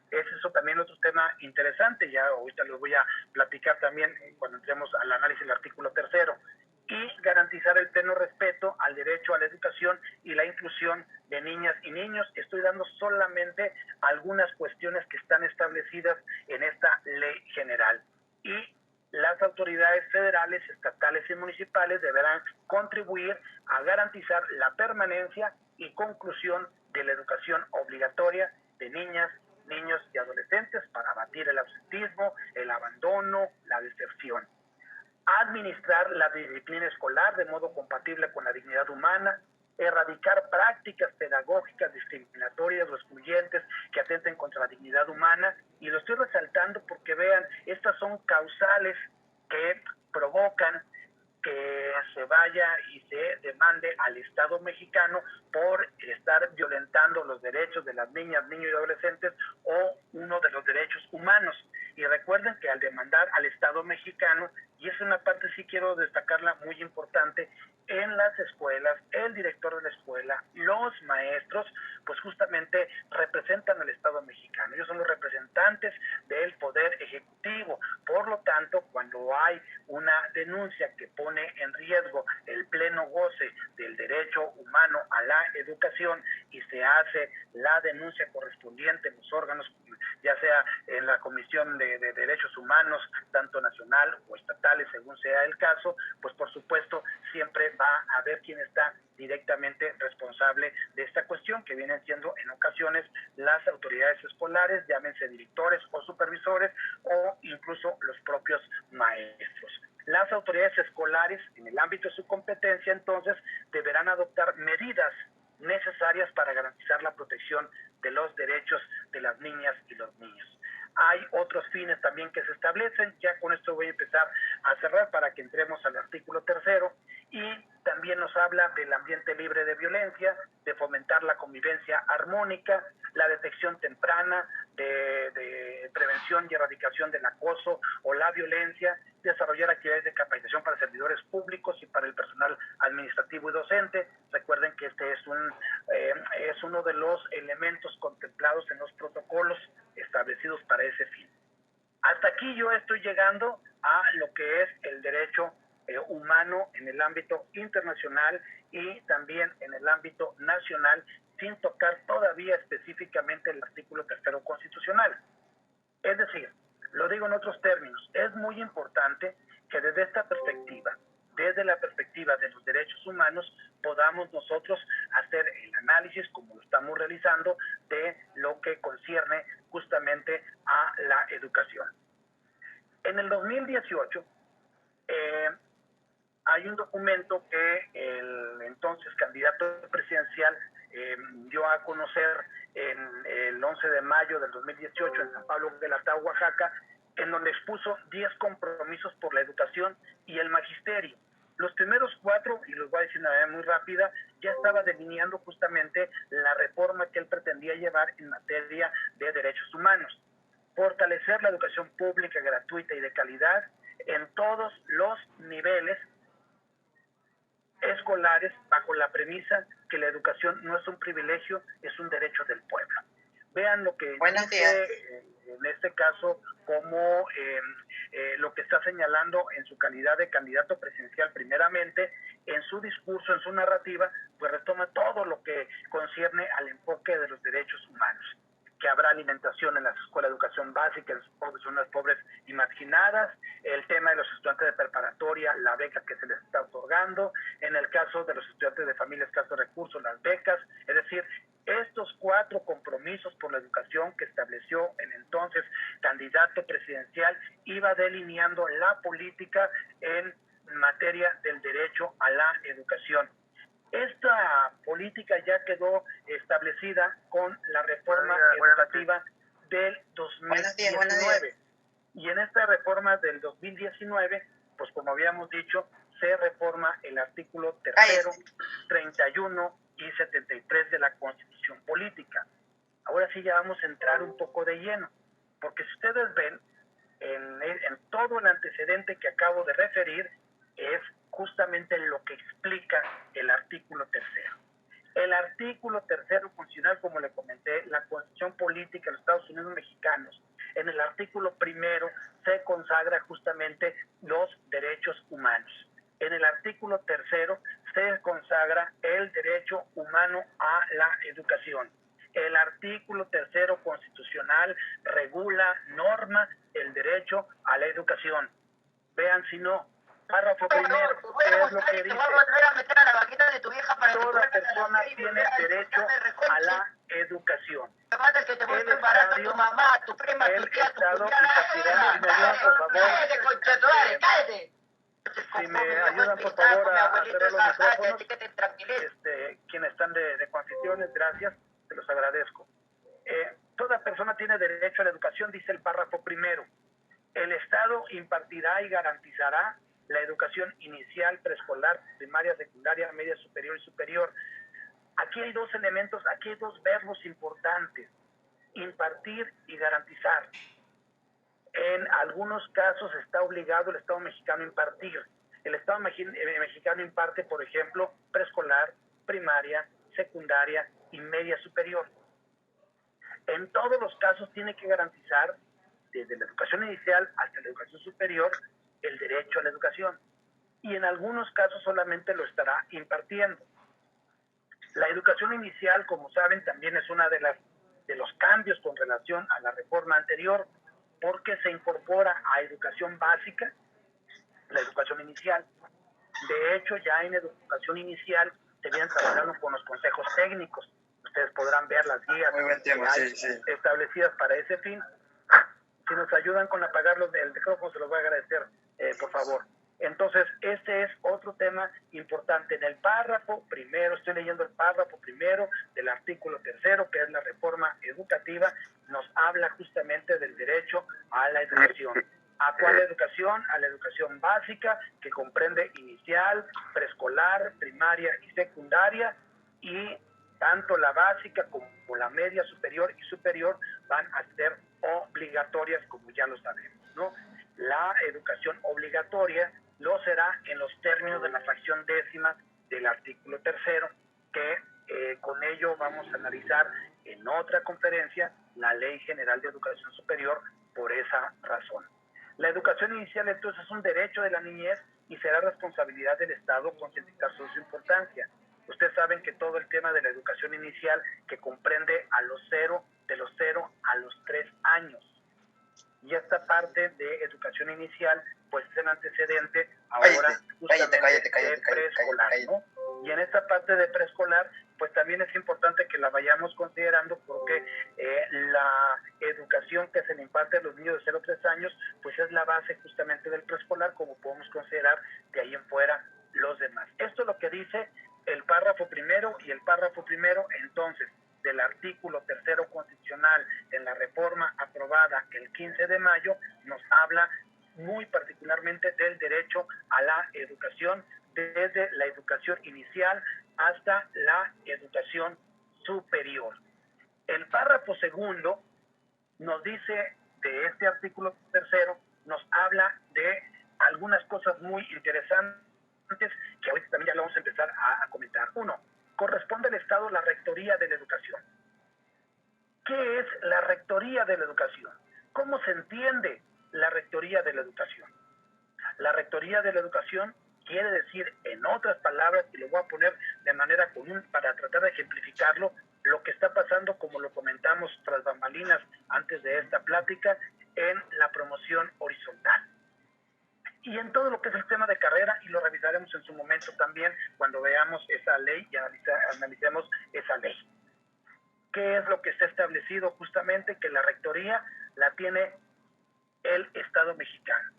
Es eso también otro tema interesante, ya ahorita les voy a platicar también cuando entremos al análisis del artículo 3º, y garantizar el pleno respeto al derecho a la educación y la inclusión de niñas y niños. Estoy dando solamente algunas cuestiones que están establecidas en esta ley general. Y las autoridades federales, estatales y municipales deberán contribuir a garantizar la permanencia y conclusión de la educación obligatoria de niñas, niños y adolescentes para abatir el ausentismo, el abandono, la deserción. Administrar la disciplina escolar de modo compatible con la dignidad humana, erradicar prácticas pedagógicas discriminatorias o excluyentes que atenten contra la dignidad humana, y lo estoy resaltando porque vean, estas son causales que provocan que se vaya y se demande al Estado mexicano por estar violentando los derechos de las niñas, niños y adolescentes o uno de los derechos humanos. Y recuerden que al demandar al Estado mexicano, y es una parte sí quiero destacarla muy importante, en las escuelas, el director de la escuela, los maestros, pues justamente representan al Estado mexicano. Ellos son los representantes del Poder Ejecutivo. Por lo tanto, cuando hay una denuncia que pone en riesgo el pleno goce del derecho humano a la educación y se hace la denuncia correspondiente en los órganos, ya sea en la Comisión de Derechos Humanos, tanto nacional o estatales, según sea el caso, pues por supuesto siempre va a haber quien está directamente responsable de esta cuestión, que vienen siendo en ocasiones las autoridades escolares, llámense directores o supervisores o incluso los propios maestros. Las autoridades escolares, en el ámbito de su competencia, entonces, deberán adoptar medidas necesarias para garantizar la protección de los derechos de las niñas y los niños. Hay otros fines también que se establecen, ya con esto voy a empezar a cerrar para que entremos al artículo 3º, y También nos habla del ambiente libre de violencia, de fomentar la convivencia armónica, la detección temprana de prevención y erradicación del acoso o la violencia, desarrollar actividades de capacitación para servidores públicos y para el personal administrativo y docente. Recuerden que este es uno de los elementos contemplados en los protocolos establecidos para ese fin. Hasta aquí yo estoy llegando a lo que es el derecho humano en el ámbito internacional y también en el ámbito nacional, sin tocar todavía específicamente el artículo 3º constitucional. Es decir, lo digo en otros términos, es muy importante que desde esta perspectiva, desde la perspectiva de los derechos humanos, podamos nosotros hacer el análisis, como lo estamos realizando, de lo que concierne justamente a la educación. En el 2018, hay un documento que el entonces candidato presidencial dio a conocer el 11 de mayo del 2018 en San Pablo de la Tao, Oaxaca, en donde expuso 10 compromisos por la educación y el magisterio. Los primeros 4, y los voy a decir de una manera muy rápida, ya estaba delineando justamente la reforma que él pretendía llevar en materia de derechos humanos. Fortalecer la educación pública, gratuita y de calidad en todos los niveles escolares, bajo la premisa que la educación no es un privilegio, es un derecho del pueblo. Vean lo que dice en este caso como lo que está señalando en su calidad de candidato presidencial primeramente, en su discurso, en su narrativa, pues retoma todo lo que concierne al enfoque de los derechos humanos, que habrá alimentación en las escuelas de educación básica, en las zonas pobres y marginadas, el tema de los estudiantes de preparatoria, la beca que se les está otorgando, en el caso de los estudiantes de familias escasos recursos, las becas, es decir, estos 4 compromisos por la educación que estableció el entonces candidato presidencial iba delineando la política en materia del derecho a la educación. Esta política ya quedó establecida con la reforma educativa del 2019. Y en esta reforma del 2019, pues como habíamos dicho, se reforma el artículo 3º, 31 y 73 de la Constitución Política. Ahora sí ya vamos a entrar un poco de lleno, porque si ustedes ven, en todo el antecedente que acabo de referir, es justamente lo que explica el artículo 3º. El artículo 3º constitucional, como le comenté, la Constitución Política de los Estados Unidos Mexicanos, en el artículo 1 se consagra justamente los derechos humanos. En el artículo 3º se consagra el derecho humano a la educación. El artículo 3º constitucional regula, norma el derecho a la educación. Vean si no, párrafo primero, ¿qué es lo que dice? Toda persona tiene derecho a la educación. El Estado impartirá, si me ayudan por favor a cerrar los micrófonos, quienes están de coanfitriones, gracias, te los agradezco. Toda persona tiene derecho a la educación, dice el párrafo primero. El Estado impartirá y garantizará la educación inicial, preescolar, primaria, secundaria, media superior y superior. Aquí hay 2 elementos, aquí hay 2 verbos importantes: impartir y garantizar. En algunos casos está obligado el Estado mexicano a impartir. El Estado mexicano imparte, por ejemplo, preescolar, primaria, secundaria y media superior. En todos los casos tiene que garantizar, desde la educación inicial hasta la educación superior, el derecho a la educación. Y en algunos casos solamente lo estará impartiendo. La educación inicial, como saben, también es una de los cambios con relación a la reforma anterior, porque se incorpora a educación básica la educación inicial. De hecho, ya en educación inicial se vienen trabajando con los consejos técnicos. Ustedes podrán ver las guías establecidas para ese fin. Si nos ayudan con apagar el micrófono, se los voy a agradecer, por favor. Entonces, este es otro tema importante. En el párrafo primero, estoy leyendo el párrafo primero del artículo 3º, que es la reforma educativa, nos habla justamente del derecho a la educación. ¿A cuál educación? A la educación básica, que comprende inicial, preescolar, primaria y secundaria, y tanto la básica como la media superior y superior van a ser obligatorias, como ya lo sabemos, ¿no? La educación obligatoria lo será en los términos de la fracción décima del artículo tercero, que con ello vamos a analizar en otra conferencia la Ley General de Educación Superior por esa razón. La educación inicial entonces es un derecho de la niñez y será responsabilidad del Estado concientizar su importancia. Ustedes saben que todo el tema de la educación inicial, que comprende a de los 0 a los 3 años. Y esta parte de educación inicial, pues es el antecedente ahora justamente de preescolar, ¿no? Y en esta parte de preescolar, pues también es importante que la vayamos considerando, porque la educación que se le imparte a los niños de 0 a 3 años, pues es la base justamente del preescolar, como podemos considerar de ahí en fuera los demás. Esto es lo que dice el párrafo primero, y el párrafo primero entonces del artículo tercero constitucional en la reforma aprobada el 15 de mayo nos habla muy particularmente del derecho a la educación, desde la educación inicial hasta la educación superior. El párrafo segundo nos dice de este artículo tercero, nos habla de algunas cosas muy interesantes que ahorita también ya lo vamos a empezar a comentar. Uno, corresponde al Estado la rectoría de la educación. ¿Qué es la rectoría de la educación? ¿Cómo se entiende la rectoría de la educación? La rectoría de la educación quiere decir, en otras palabras, y lo voy a poner de manera común para tratar de ejemplificarlo, lo que está pasando, como lo comentamos tras bambalinas antes de esta plática, en la promoción horizontal. Y en todo lo que es el tema de carrera, y lo revisaremos en su momento también cuando veamos esa ley y analicemos esa ley. ¿Qué es lo que está establecido? Justamente que la rectoría la tiene el Estado mexicano.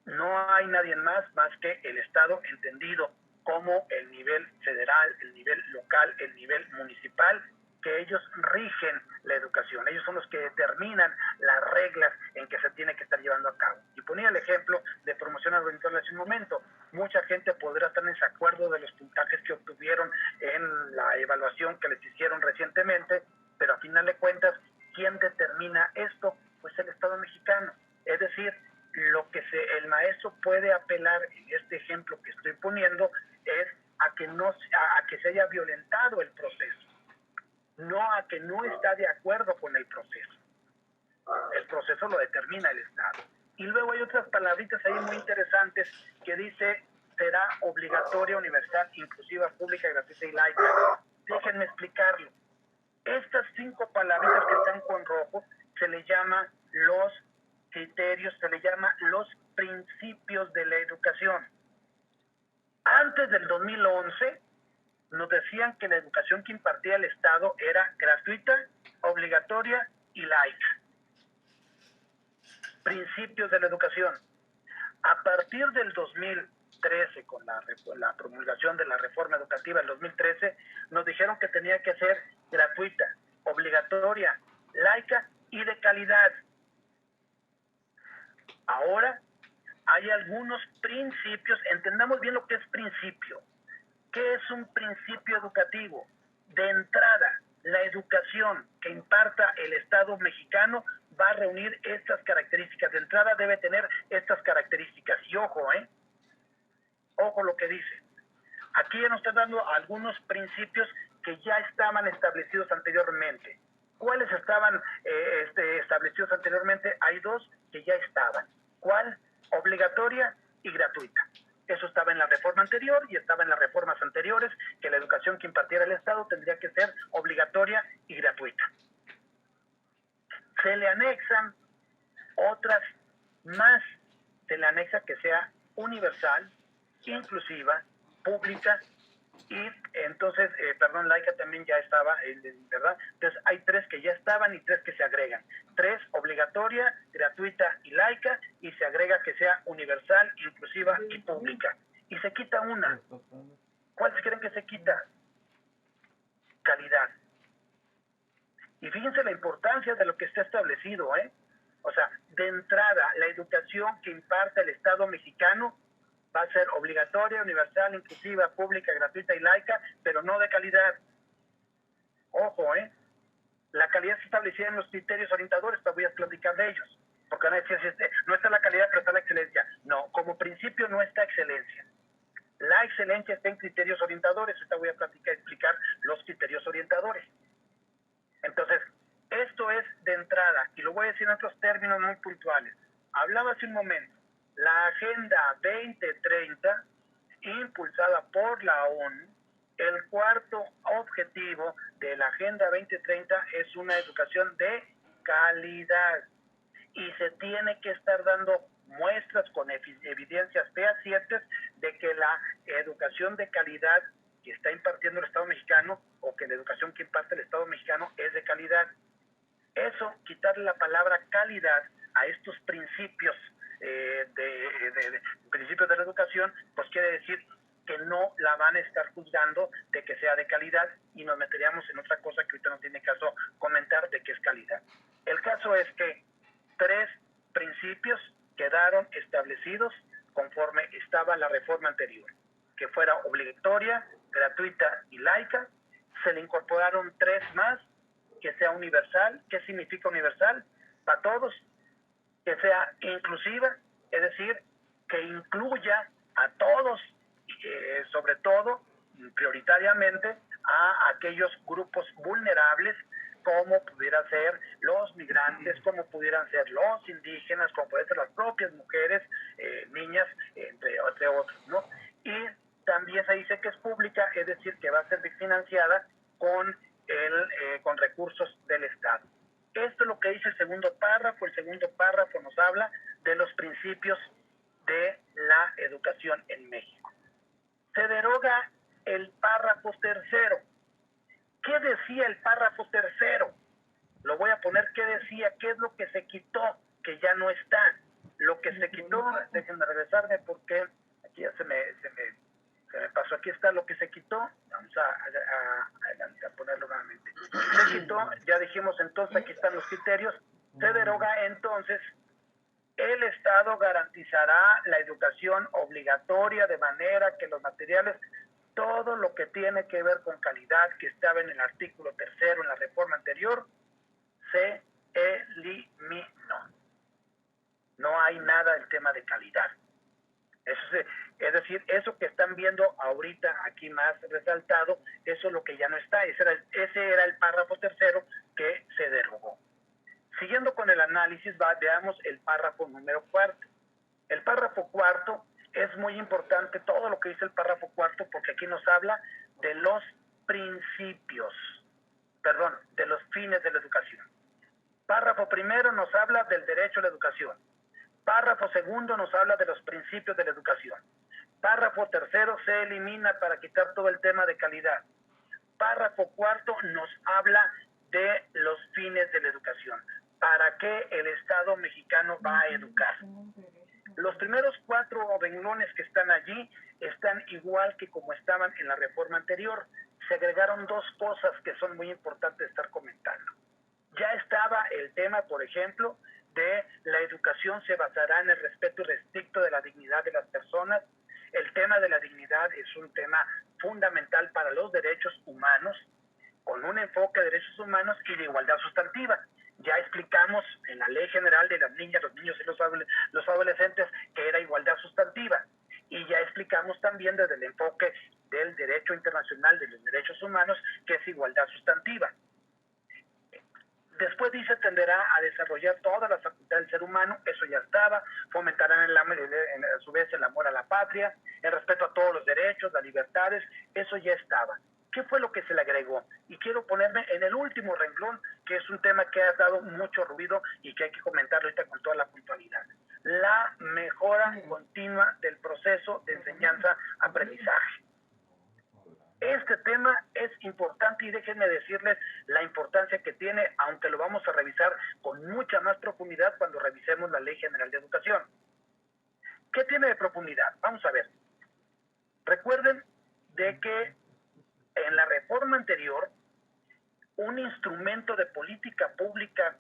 No hay nadie más que el Estado, entendido como el nivel federal, el nivel local, el nivel municipal, que ellos rigen la educación. Ellos son los que determinan las reglas en que se tiene que estar llevando a cabo. Y ponía el ejemplo de promoción horizontal hace un momento. Mucha gente podrá estar en desacuerdo de los puntajes que obtuvieron en la evaluación que les hicieron recientemente, pero a final de cuentas, ¿quién determina esto? Pues el Estado mexicano. Es decir, lo que el maestro puede apelar en este ejemplo que estoy poniendo es a que se haya violentado el proceso, no a que no está de acuerdo con el proceso. El proceso lo determina el Estado. Y luego hay otras palabritas ahí muy interesantes que dice: será obligatoria, universal, inclusiva, pública, gratuita y laica. Déjenme explicarlo. Estas 5 palabritas que están con rojo se le llama los criterios, se le llama los principios de la educación. Antes del 2011 nos decían que la educación que impartía el Estado era gratuita, obligatoria y laica. Principios de la educación. A partir del 2013, con la promulgación de la reforma educativa del 2013, nos dijeron que tenía que ser gratuita, obligatoria, laica y de calidad. Ahora hay algunos principios, entendamos bien lo que es principio. ¿Qué es un principio educativo? De entrada, la educación que imparta el Estado mexicano va a reunir estas características. De entrada debe tener estas características. Y ojo, ojo lo que dice. Aquí ya nos está dando algunos principios que ya estaban establecidos anteriormente. ¿Cuáles estaban establecidos anteriormente? Hay 2 que ya estaban. ¿Cuál? Obligatoria y gratuita. Eso estaba en la reforma anterior y estaba en las reformas anteriores, que la educación que impartiera el Estado tendría que ser obligatoria y gratuita. Se le anexan otras más. Se le anexa que sea universal, inclusiva, pública y entonces, laica también ya estaba, ¿verdad? Entonces hay 3 que ya estaban y 3 que se agregan. 3, obligatoria, gratuita y laica, y se agrega que sea universal, inclusiva y pública. Y se quita una. ¿Cuál creen que se quita? Calidad. Y fíjense la importancia de lo que está establecido, O sea, de entrada, la educación que imparte el Estado mexicano va a ser obligatoria, universal, inclusiva, pública, gratuita y laica, pero no de calidad. Ojo, la calidad se establecida en los criterios orientadores, te voy a platicar de ellos, porque van a decir, no está la calidad, pero está la excelencia. No, como principio no está excelencia. La excelencia está en criterios orientadores, ahorita voy a explicar los criterios orientadores. Entonces, esto es de entrada, y lo voy a decir en otros términos muy puntuales. Hablaba hace un momento, la Agenda 2030, impulsada por la ONU, el cuarto objetivo de la Agenda 2030 es una educación de calidad. Y se tiene que estar dando muestras con evidencias fehacientes de que la educación de calidad que está impartiendo el Estado mexicano, o que la educación que imparte el Estado mexicano es de calidad. Eso, quitarle la palabra calidad a estos principios principios de la educación, pues quiere decir que no la van a estar juzgando de que sea de calidad, y nos meteríamos en otra cosa que ahorita no tiene caso comentar de qué es calidad. El caso es que 3 principios quedaron establecidos conforme estaba la reforma anterior, que fuera obligatoria, gratuita y laica. Se le incorporaron 3 más, que sea universal. ¿Qué significa universal? Para todos. Que sea inclusiva, es decir, que incluya a todos, sobre todo, prioritariamente, a aquellos grupos vulnerables, como pudieran ser los migrantes, como pudieran ser los indígenas, como pueden ser las propias mujeres, niñas, entre otros, ¿no? Y también se dice que es pública, es decir, que va a ser financiada con recursos del Estado. Esto es lo que dice el segundo párrafo. El segundo párrafo nos habla de los principios de la educación en México. Se deroga el párrafo tercero. ¿Qué decía el párrafo tercero? Lo voy a poner, ¿qué decía? ¿Qué es lo que se quitó? Que ya no está. Lo que se quitó, déjenme regresarme porque aquí ya se me pasó. Aquí está lo que se quitó. Vamos a ponerlo nuevamente. Se quitó, ya dijimos entonces, aquí están los criterios. Se deroga entonces: el Estado garantizará la educación obligatoria de manera que los materiales, todo lo que tiene que ver con calidad, que estaba en el artículo 3 en la reforma anterior, se eliminó. No hay nada del tema de calidad. Es decir, eso que están viendo ahorita aquí más resaltado, eso es lo que ya no está. Ese era el párrafo tercero que se derogó. Siguiendo con el análisis, veamos el párrafo número 4. El párrafo 4 es muy importante, todo lo que dice el párrafo 4, porque aquí nos habla de los principios, de los fines de la educación. Párrafo primero nos habla del derecho a la educación. Párrafo segundo nos habla de los principios de la educación. Párrafo tercero se elimina para quitar todo el tema de calidad. Párrafo cuarto nos habla de los fines de la educación. ¿Para qué el Estado mexicano va a educar? Los primeros 4 renglones que están allí están igual que como estaban en la reforma anterior. Se agregaron 2 cosas que son muy importantes estar comentando. Ya estaba el tema, por ejemplo, de la educación se basará en el respeto irrestricto de la dignidad de las personas. El tema de la dignidad es un tema fundamental para los derechos humanos, con un enfoque de derechos humanos y de igualdad sustantiva. Ya explicamos en la Ley General de las Niñas, los Niños y los Adolescentes que era igualdad sustantiva. Y ya explicamos también desde el enfoque del derecho internacional de los derechos humanos que es igualdad sustantiva. Después dice, tenderá a desarrollar todas las facultades del ser humano, eso ya estaba. Fomentarán a su vez el amor a la patria, el respeto a todos los derechos, las libertades, eso ya estaba. ¿Qué fue lo que se le agregó? Y quiero ponerme en el último renglón, que es un tema que ha dado mucho ruido y que hay que comentarlo ahorita con toda la puntualidad. La mejora continua del proceso de enseñanza-aprendizaje. Este tema es importante y déjenme decirles la importancia que tiene, aunque lo vamos a revisar con mucha más profundidad cuando revisemos la Ley General de Educación. ¿Qué tiene de profundidad? Vamos a ver. Recuerden de que en la reforma anterior, un instrumento de política pública,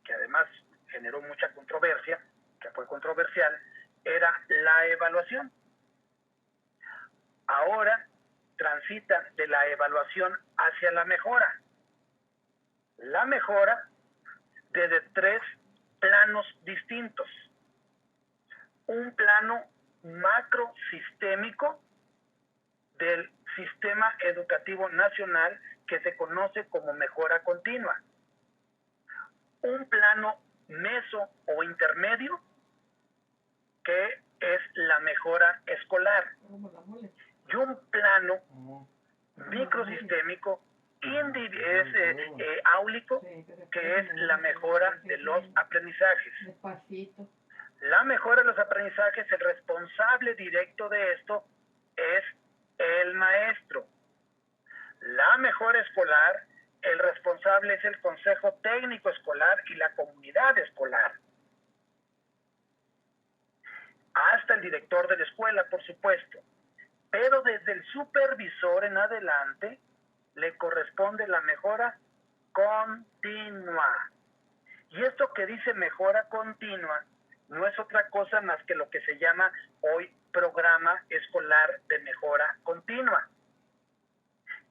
que además generó mucha controversia, que fue controversial, era la evaluación. Ahora transita de la evaluación hacia la mejora. La mejora desde 3 planos distintos. Un plano macrosistémico del sistema educativo nacional que se conoce como mejora continua. Un plano meso o intermedio que es la mejora escolar. Y un plano microsistémico áulico, que es la mejora de los aprendizajes. La mejora de los aprendizajes, el responsable directo de esto es el maestro. La mejora escolar, el responsable es el consejo técnico escolar y la comunidad escolar. Hasta el director de la escuela, por supuesto. Pero desde el supervisor en adelante le corresponde la mejora continua. Y esto que dice mejora continua no es otra cosa más que lo que se llama hoy programa escolar de mejora continua,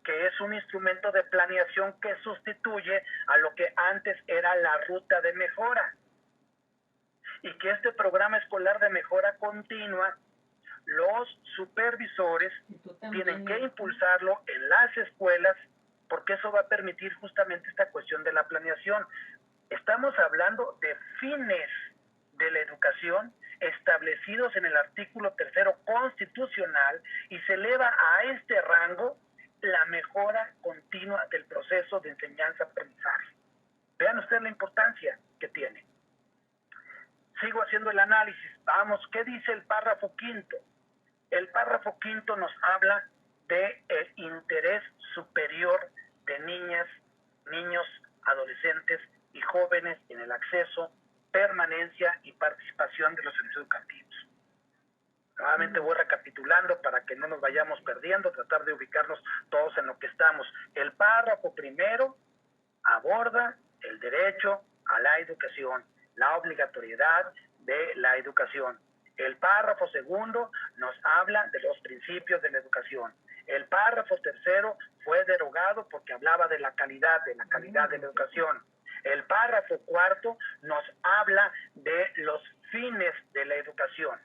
que es un instrumento de planeación que sustituye a lo que antes era la ruta de mejora. Y que este programa escolar de mejora continua, los supervisores tienen que impulsarlo en las escuelas, porque eso va a permitir justamente esta cuestión de la planeación. Estamos hablando de fines de la educación establecidos en el artículo 3 constitucional, y se eleva a este rango la mejora continua del proceso de enseñanza-aprendizaje. Vean ustedes la importancia que tiene. Sigo haciendo el análisis. Vamos, ¿qué dice el párrafo 5? El párrafo 5 nos habla de el interés superior de niñas, niños, adolescentes y jóvenes en el acceso, permanencia y participación de los servicios educativos. Nuevamente voy recapitulando para que no nos vayamos perdiendo, tratar de ubicarnos todos en lo que estamos. El párrafo 1 aborda el derecho a la educación, la obligatoriedad de la educación. El párrafo 2 nos habla de los principios de la educación. El párrafo 3 fue derogado porque hablaba de la calidad de la educación. El párrafo 4 nos habla de los fines de la educación.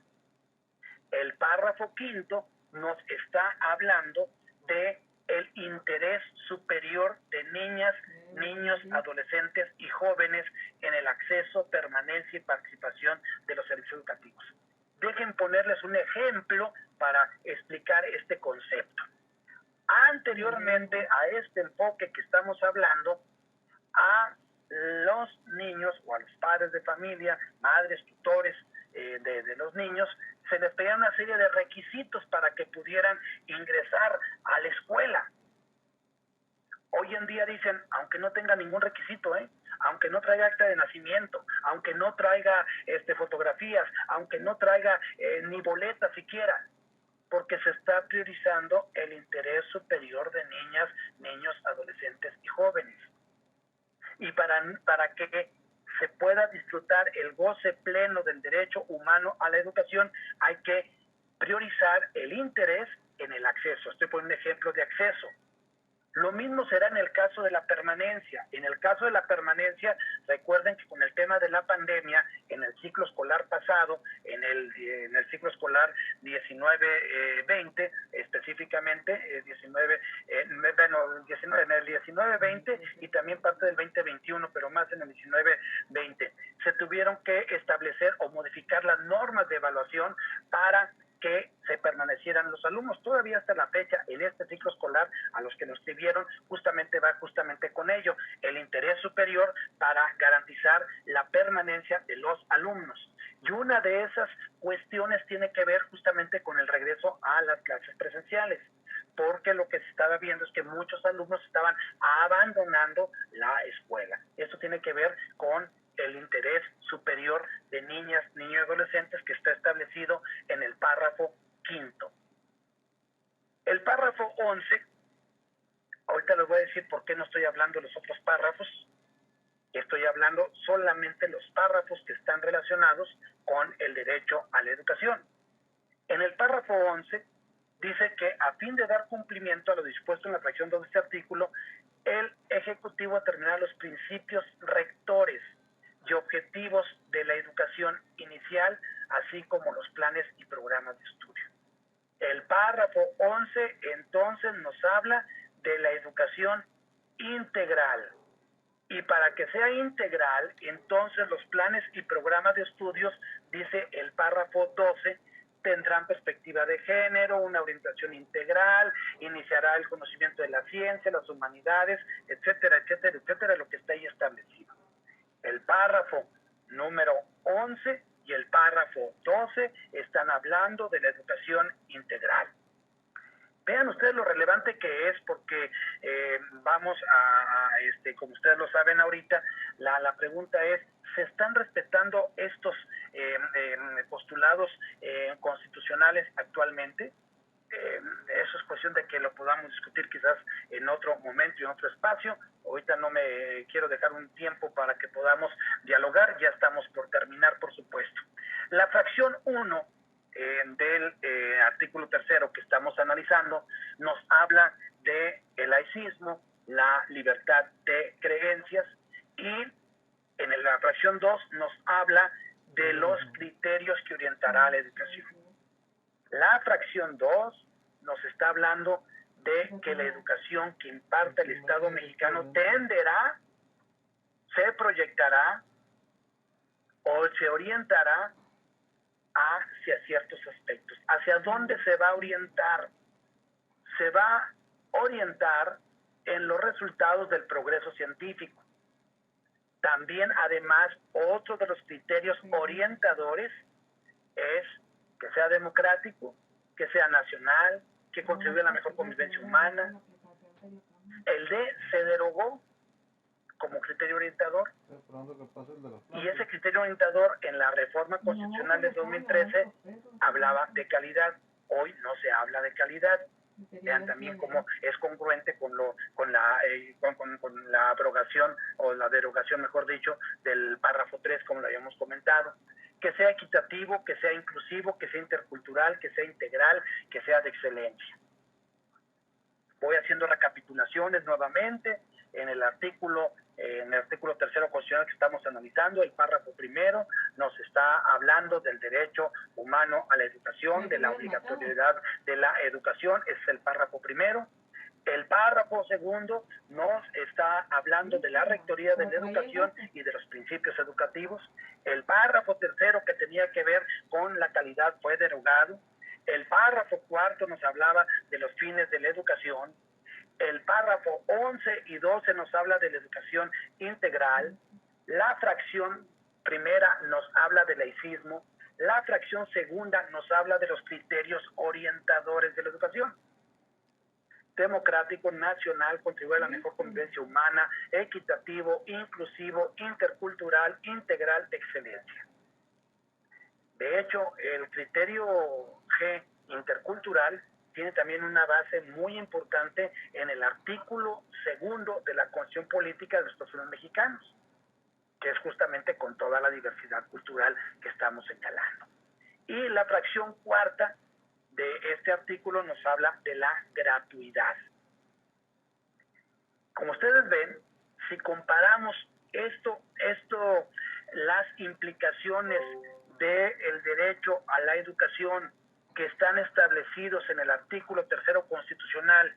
El párrafo 5 nos está hablando de el interés superior de niñas, niños, adolescentes y jóvenes en el acceso, permanencia y participación de los servicios educativos. Dejen ponerles un ejemplo para explicar este concepto. Anteriormente a este enfoque que estamos hablando, a los niños o a los padres de familia, madres, tutores de los niños, se les pedía una serie de requisitos para que pudieran ingresar a la escuela. Hoy en día dicen, aunque no tenga ningún requisito, aunque no traiga acta de nacimiento, aunque no traiga fotografías, aunque no traiga ni boleta siquiera, porque se está priorizando el interés superior de niñas, niños, adolescentes y jóvenes. Y para que se pueda disfrutar el goce pleno del derecho humano a la educación, hay que priorizar el interés en el acceso. Estoy poniendo un ejemplo de acceso. Lo mismo será en el caso de la permanencia. En el caso de la permanencia, recuerden que con el tema de la pandemia, en el ciclo escolar pasado, en el ciclo escolar 19-20, específicamente, en el 19-20 y también parte del 20-21, pero más en el 19-20, se tuvieron que establecer o modificar las normas de evaluación para que se permanecieran los alumnos. Todavía hasta la fecha, en este ciclo escolar, a los que nos escribieron, va justamente con ello, el interés superior para garantizar la permanencia de los alumnos. Y una de esas cuestiones tiene que ver justamente con el regreso a las clases presenciales, porque lo que se estaba viendo es que muchos alumnos estaban abandonando la escuela. Esto tiene que ver con el interés superior de niñas, niños y adolescentes que está establecido en el párrafo 5. El párrafo 11, ahorita les voy a decir por qué no estoy hablando de los otros párrafos. Estoy hablando solamente los párrafos que están relacionados con el derecho a la educación. En el párrafo 11 dice que a fin de dar cumplimiento a lo dispuesto en la fracción 2 de este artículo, el Ejecutivo determinará los principios rectores y objetivos de la educación inicial, así como los planes y programas de estudio. El párrafo 11 entonces nos habla de la educación integral. Y para que sea integral, entonces los planes y programas de estudios, dice el párrafo 12, tendrán perspectiva de género, una orientación integral, iniciará el conocimiento de la ciencia, las humanidades, etcétera, etcétera, etcétera, lo que está ahí establecido. El párrafo número 11 y el párrafo 12 están hablando de la educación integral. Vean ustedes lo relevante que es, porque vamos como ustedes lo saben ahorita, la pregunta es, ¿se están respetando estos postulados constitucionales actualmente? Eso es cuestión de que lo podamos discutir quizás en otro momento y en otro espacio. Ahorita no me quiero dejar un tiempo para que podamos dialogar, ya estamos por terminar, por supuesto. La fracción 1 del artículo 3 que estamos analizando nos habla de el laicismo, la libertad de creencias, y en la fracción 2 nos habla de los criterios que orientará la educación. La fracción 2 nos está hablando de que la educación que imparte el Estado mexicano tenderá, se proyectará o se orientará hacia ciertos aspectos. ¿Hacia dónde se va a orientar? Se va a orientar en los resultados del progreso científico. También, además, otro de los criterios orientadores es que sea democrático, que sea nacional, que contribuya a la mejor convivencia humana. El D se derogó como criterio orientador, y ese criterio orientador en la reforma constitucional de 2013 hablaba de calidad. Hoy no se habla de calidad. Vean también cómo es congruente con la abrogación, o la derogación, mejor dicho, del párrafo 3, como lo habíamos comentado. Que sea equitativo, que sea inclusivo, que sea intercultural, que sea integral, que sea de excelencia. Voy haciendo recapitulaciones nuevamente. En el artículo 3 constitucional que estamos analizando, el párrafo 1 nos está hablando del derecho humano a la educación, de la obligatoriedad de la educación, es el párrafo 1. El párrafo 2 nos está hablando de la rectoría de la educación y de los principios educativos. El párrafo 3, que tenía que ver con la calidad, fue derogado. El párrafo 4 nos hablaba de los fines de la educación. El párrafo 11 y 12 nos habla de la educación integral. La fracción 1 nos habla del laicismo. La fracción 2 nos habla de los criterios orientadores de la educación. Democrático, nacional, contribuir a la mejor convivencia humana, equitativo, inclusivo, intercultural, integral, de excelencia. De hecho, el criterio G, intercultural, tiene también una base muy importante en el artículo 2 de la Constitución Política de los Estados Unidos Mexicanos, que es justamente con toda la diversidad cultural que estamos señalando. Y la fracción 4 de este artículo nos habla de la gratuidad. Como ustedes ven, si comparamos las implicaciones del derecho a la educación que están establecidos en el artículo 3 constitucional,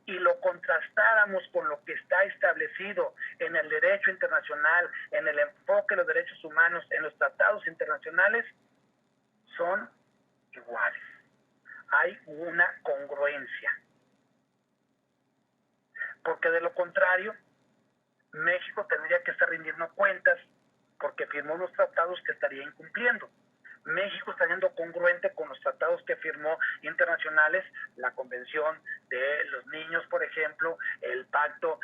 y lo contrastáramos con lo que está establecido en el derecho internacional, en el enfoque de los derechos humanos, en los tratados internacionales, son iguales. Hay una congruencia. Porque de lo contrario, México tendría que estar rindiendo cuentas porque firmó unos tratados que estaría incumpliendo. México está siendo congruente con los tratados que firmó internacionales, la Convención de los Niños, por ejemplo, el Pacto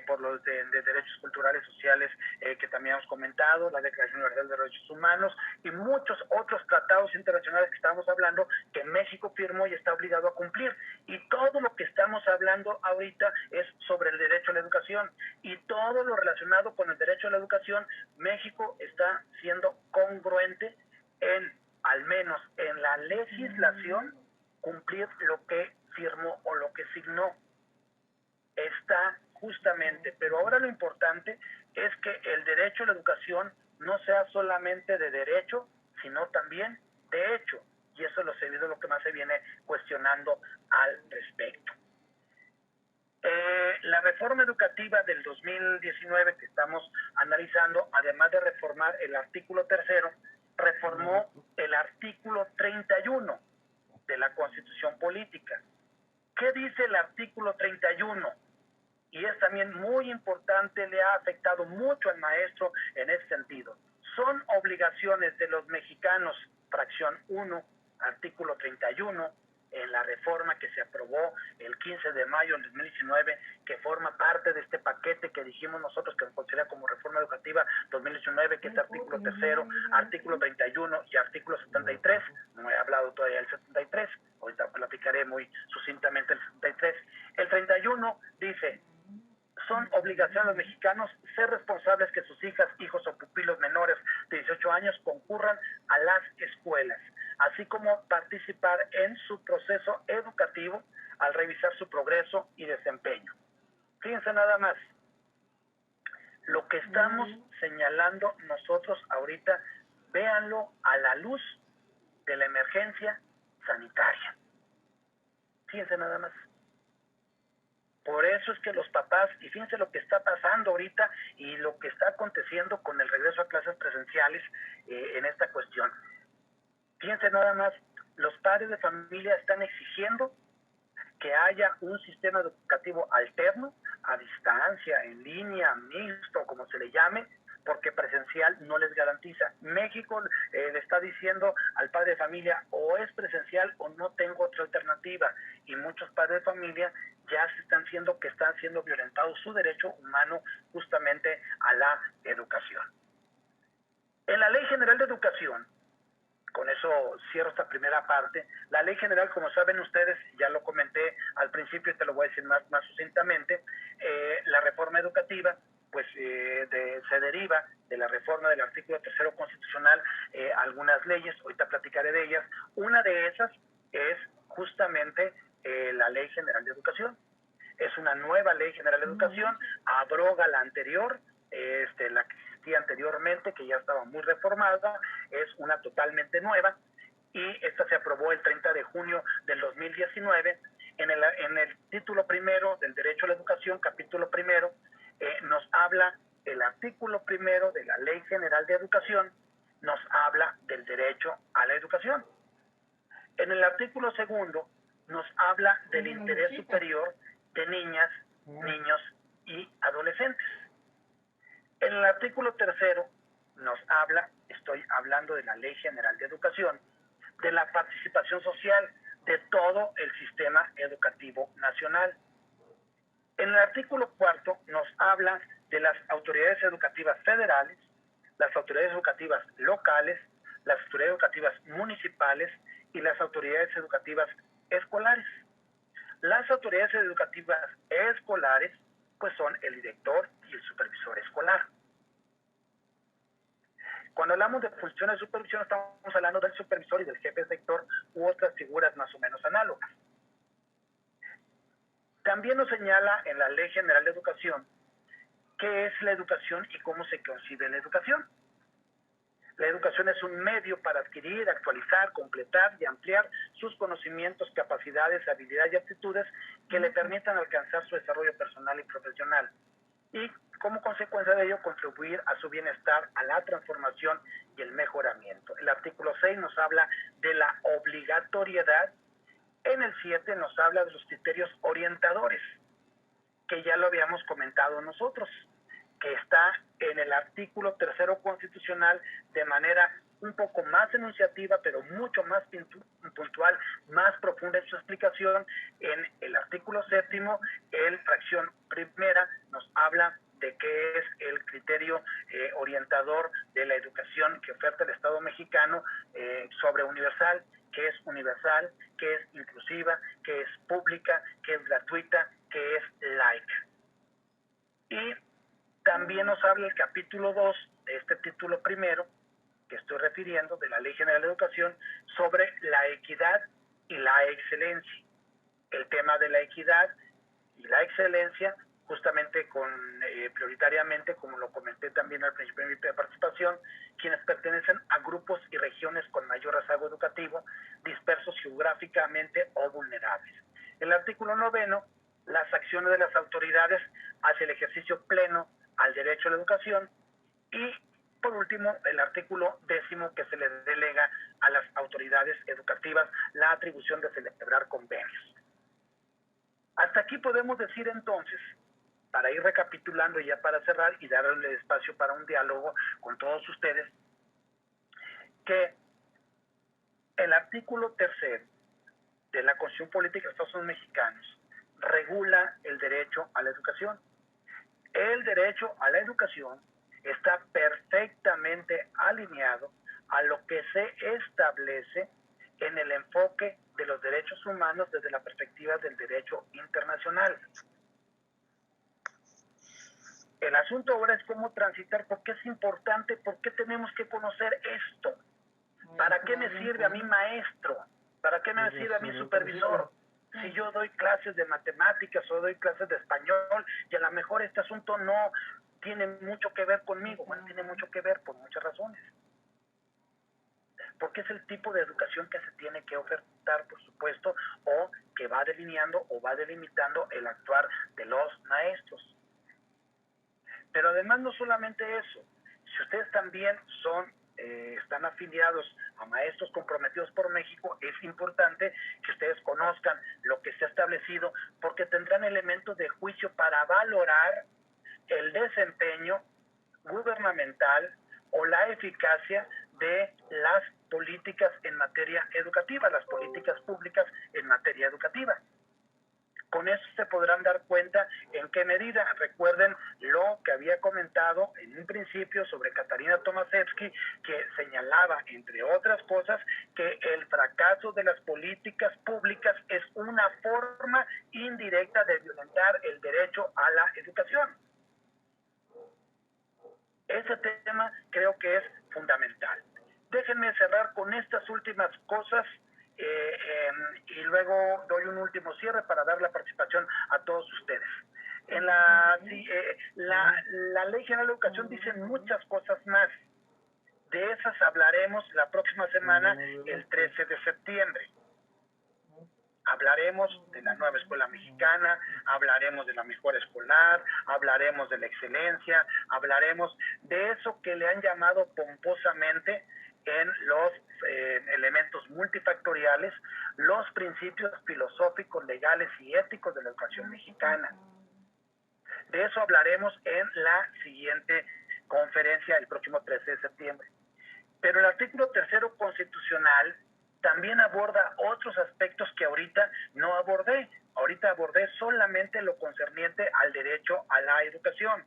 por los de Derechos Culturales Sociales que también hemos comentado, la Declaración Universal de Derechos Humanos y muchos otros tratados internacionales que estamos hablando que México firmó y está obligado a cumplir. Y todo lo que estamos hablando ahorita es sobre el derecho a la educación, y todo lo relacionado con el derecho a la educación, México está siendo congruente en, al menos en la legislación, cumplir lo que firmó o lo que signó. Está justamente, pero ahora lo importante es que el derecho a la educación no sea solamente de derecho, sino también de hecho, y eso lo que más se viene cuestionando al respecto. La reforma educativa del 2019 que estamos analizando, además de reformar el artículo 3, reformó el artículo 31 de la Constitución Política. ¿Qué dice el artículo 31? Y es también muy importante, le ha afectado mucho al maestro en ese sentido. Son obligaciones de los mexicanos, fracción 1, artículo 31, en la reforma que se aprobó el 15 de mayo del 2019, que forma parte de este paquete que dijimos nosotros que se considera como reforma educativa 2019, que es artículo 3, artículo 31 y artículo 73. No he hablado todavía del 73, ahorita platicaré muy sucintamente el 73. El 31 dice: son obligaciones de los mexicanos ser responsables que sus hijas, hijos o pupilos menores de 18 años concurran a las escuelas, así como participar en su proceso educativo al revisar su progreso y desempeño. Fíjense nada más, lo que estamos señalando nosotros ahorita, véanlo a la luz de la emergencia sanitaria. Fíjense nada más. Por eso es que los papás, y fíjense lo que está pasando ahorita y lo que está aconteciendo con el regreso a clases presenciales en esta cuestión. Fíjense nada más, los padres de familia están exigiendo que haya un sistema educativo alterno, a distancia, en línea, mixto, como se le llame, porque presencial no les garantiza. México le está diciendo al padre de familia: o es presencial o no tengo otra alternativa. Y muchos padres de familia ya están siendo violentados su derecho humano justamente a la educación. En la Ley General de Educación, con eso cierro esta primera parte, la Ley General, como saben ustedes, ya lo comenté al principio y te lo voy a decir más sucintamente, la reforma educativa pues se deriva de la reforma del artículo 3 constitucional, algunas leyes, ahorita platicaré de ellas. Una de esas es justamente la Ley General de Educación. Es una nueva Ley General de Educación, abroga la anterior, la que existía anteriormente, que ya estaba muy reformada, es una totalmente nueva, y esta se aprobó el 30 de junio del 2019. En el título primero del Derecho a la Educación, capítulo primero, nos habla el artículo primero de la Ley General de Educación, nos habla del derecho a la educación. En el artículo segundo nos habla del interés superior de niñas, niños y adolescentes. En el artículo tercero nos habla, estoy hablando de la Ley General de Educación, de la participación social de todo el sistema educativo nacional. En el artículo cuarto nos habla de las autoridades educativas federales, las autoridades educativas locales, las autoridades educativas municipales y las autoridades educativas escolares. Las autoridades educativas escolares pues son el director y el supervisor escolar. Cuando hablamos de funciones de supervisión, estamos hablando del supervisor y del jefe de sector u otras figuras más o menos análogas. También nos señala en la Ley General de Educación qué es la educación y cómo se concibe la educación. La educación es un medio para adquirir, actualizar, completar y ampliar sus conocimientos, capacidades, habilidades y aptitudes que le permitan alcanzar su desarrollo personal y profesional. Y como consecuencia de ello, contribuir a su bienestar, a la transformación y el mejoramiento. El artículo 6 nos habla de la obligatoriedad. En el 7 nos habla de los criterios orientadores, que ya lo habíamos comentado nosotros, que está en el artículo 3 constitucional de manera un poco más enunciativa, pero mucho más puntual, más profunda en su explicación. En el artículo 7º, en fracción primera, nos habla de qué es el criterio orientador de la educación que oferta el Estado mexicano sobre universal, qué es universal, qué es inclusiva, qué es pública, qué es gratuita, qué es laica. Y también nos habla el capítulo 2 de este título primero, que estoy refiriendo, de la Ley General de Educación, sobre la equidad y la excelencia. El tema de la equidad y la excelencia, justamente prioritariamente, como lo comenté también al principio de mi participación, quienes pertenecen a grupos y regiones con mayor rezago educativo, dispersos geográficamente o vulnerables. El artículo 9, las acciones de las autoridades hacia el ejercicio pleno al derecho a la educación. Y por último, el artículo 10, que se le delega a las autoridades educativas la atribución de celebrar convenios. Hasta aquí podemos decir entonces, para ir recapitulando ya para cerrar y darle espacio para un diálogo con todos ustedes, que el artículo 3 de la Constitución Política de los Estados Unidos Mexicanos regula el derecho a la educación. El derecho a la educación está perfectamente alineado a lo que se establece en el enfoque de los derechos humanos desde la perspectiva del derecho internacional. El asunto ahora es cómo transitar, por qué es importante, por qué tenemos que conocer esto, para qué me sirve a mi maestro, para qué me sirve a mi supervisor. Si yo doy clases de matemáticas o doy clases de español y a lo mejor este asunto no tiene mucho que ver conmigo, bueno, tiene mucho que ver por muchas razones. Porque es el tipo de educación que se tiene que ofertar, por supuesto, o que va delineando o va delimitando el actuar de los maestros. Pero además no solamente eso, si ustedes también están afiliados a Maestros Comprometidos por México, es importante que ustedes conozcan lo que se ha establecido, porque tendrán elementos de juicio para valorar el desempeño gubernamental o la eficacia de las políticas en materia educativa, las políticas públicas en materia educativa. Con eso se podrán dar cuenta en qué medida. Recuerden lo que había comentado en un principio sobre Katarina Tomaszewski, que señalaba, entre otras cosas, que el fracaso de las políticas públicas es una forma indirecta de violentar el derecho a la educación. Ese tema creo que es fundamental. Déjenme cerrar con estas últimas cosas y luego doy un último cierre para dar la participación a todos ustedes. En la Ley General de Educación dice muchas cosas más. De esas hablaremos la próxima semana, el 13 de septiembre. Hablaremos de la nueva escuela mexicana, hablaremos de la mejora escolar, hablaremos de la excelencia, hablaremos de eso que le han llamado pomposamente en los elementos multifactoriales, los principios filosóficos, legales y éticos de la educación mexicana. De eso hablaremos en la siguiente conferencia el próximo 13 de septiembre. Pero el artículo 3 constitucional también aborda otros aspectos que ahorita no abordé. Ahorita abordé solamente lo concerniente al derecho a la educación.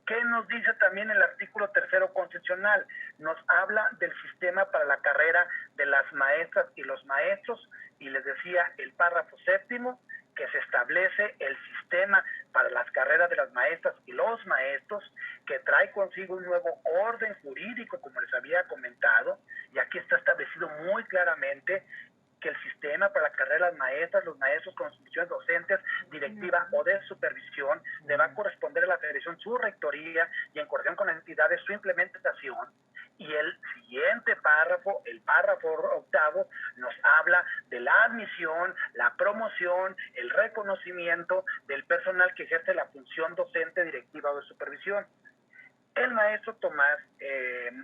¿Qué nos dice también el artículo 3 constitucional? Nos habla del sistema para la carrera de las maestras y los maestros, y les decía el párrafo 7º, que se establece el sistema para las carreras de las maestras y los maestros, que trae consigo un nuevo orden jurídico, como les había comentado, y aquí está establecido muy claramente que el sistema para la carrera de las maestras, los maestros con funciones docentes, directiva o de supervisión, le va a corresponder a la Federación su rectoría y en coordinación con las entidades su implementación. Y el siguiente párrafo, el párrafo 8, nos habla de la admisión, la promoción, el reconocimiento del personal que ejerce la función docente, directiva o de supervisión. El maestro Tomás, el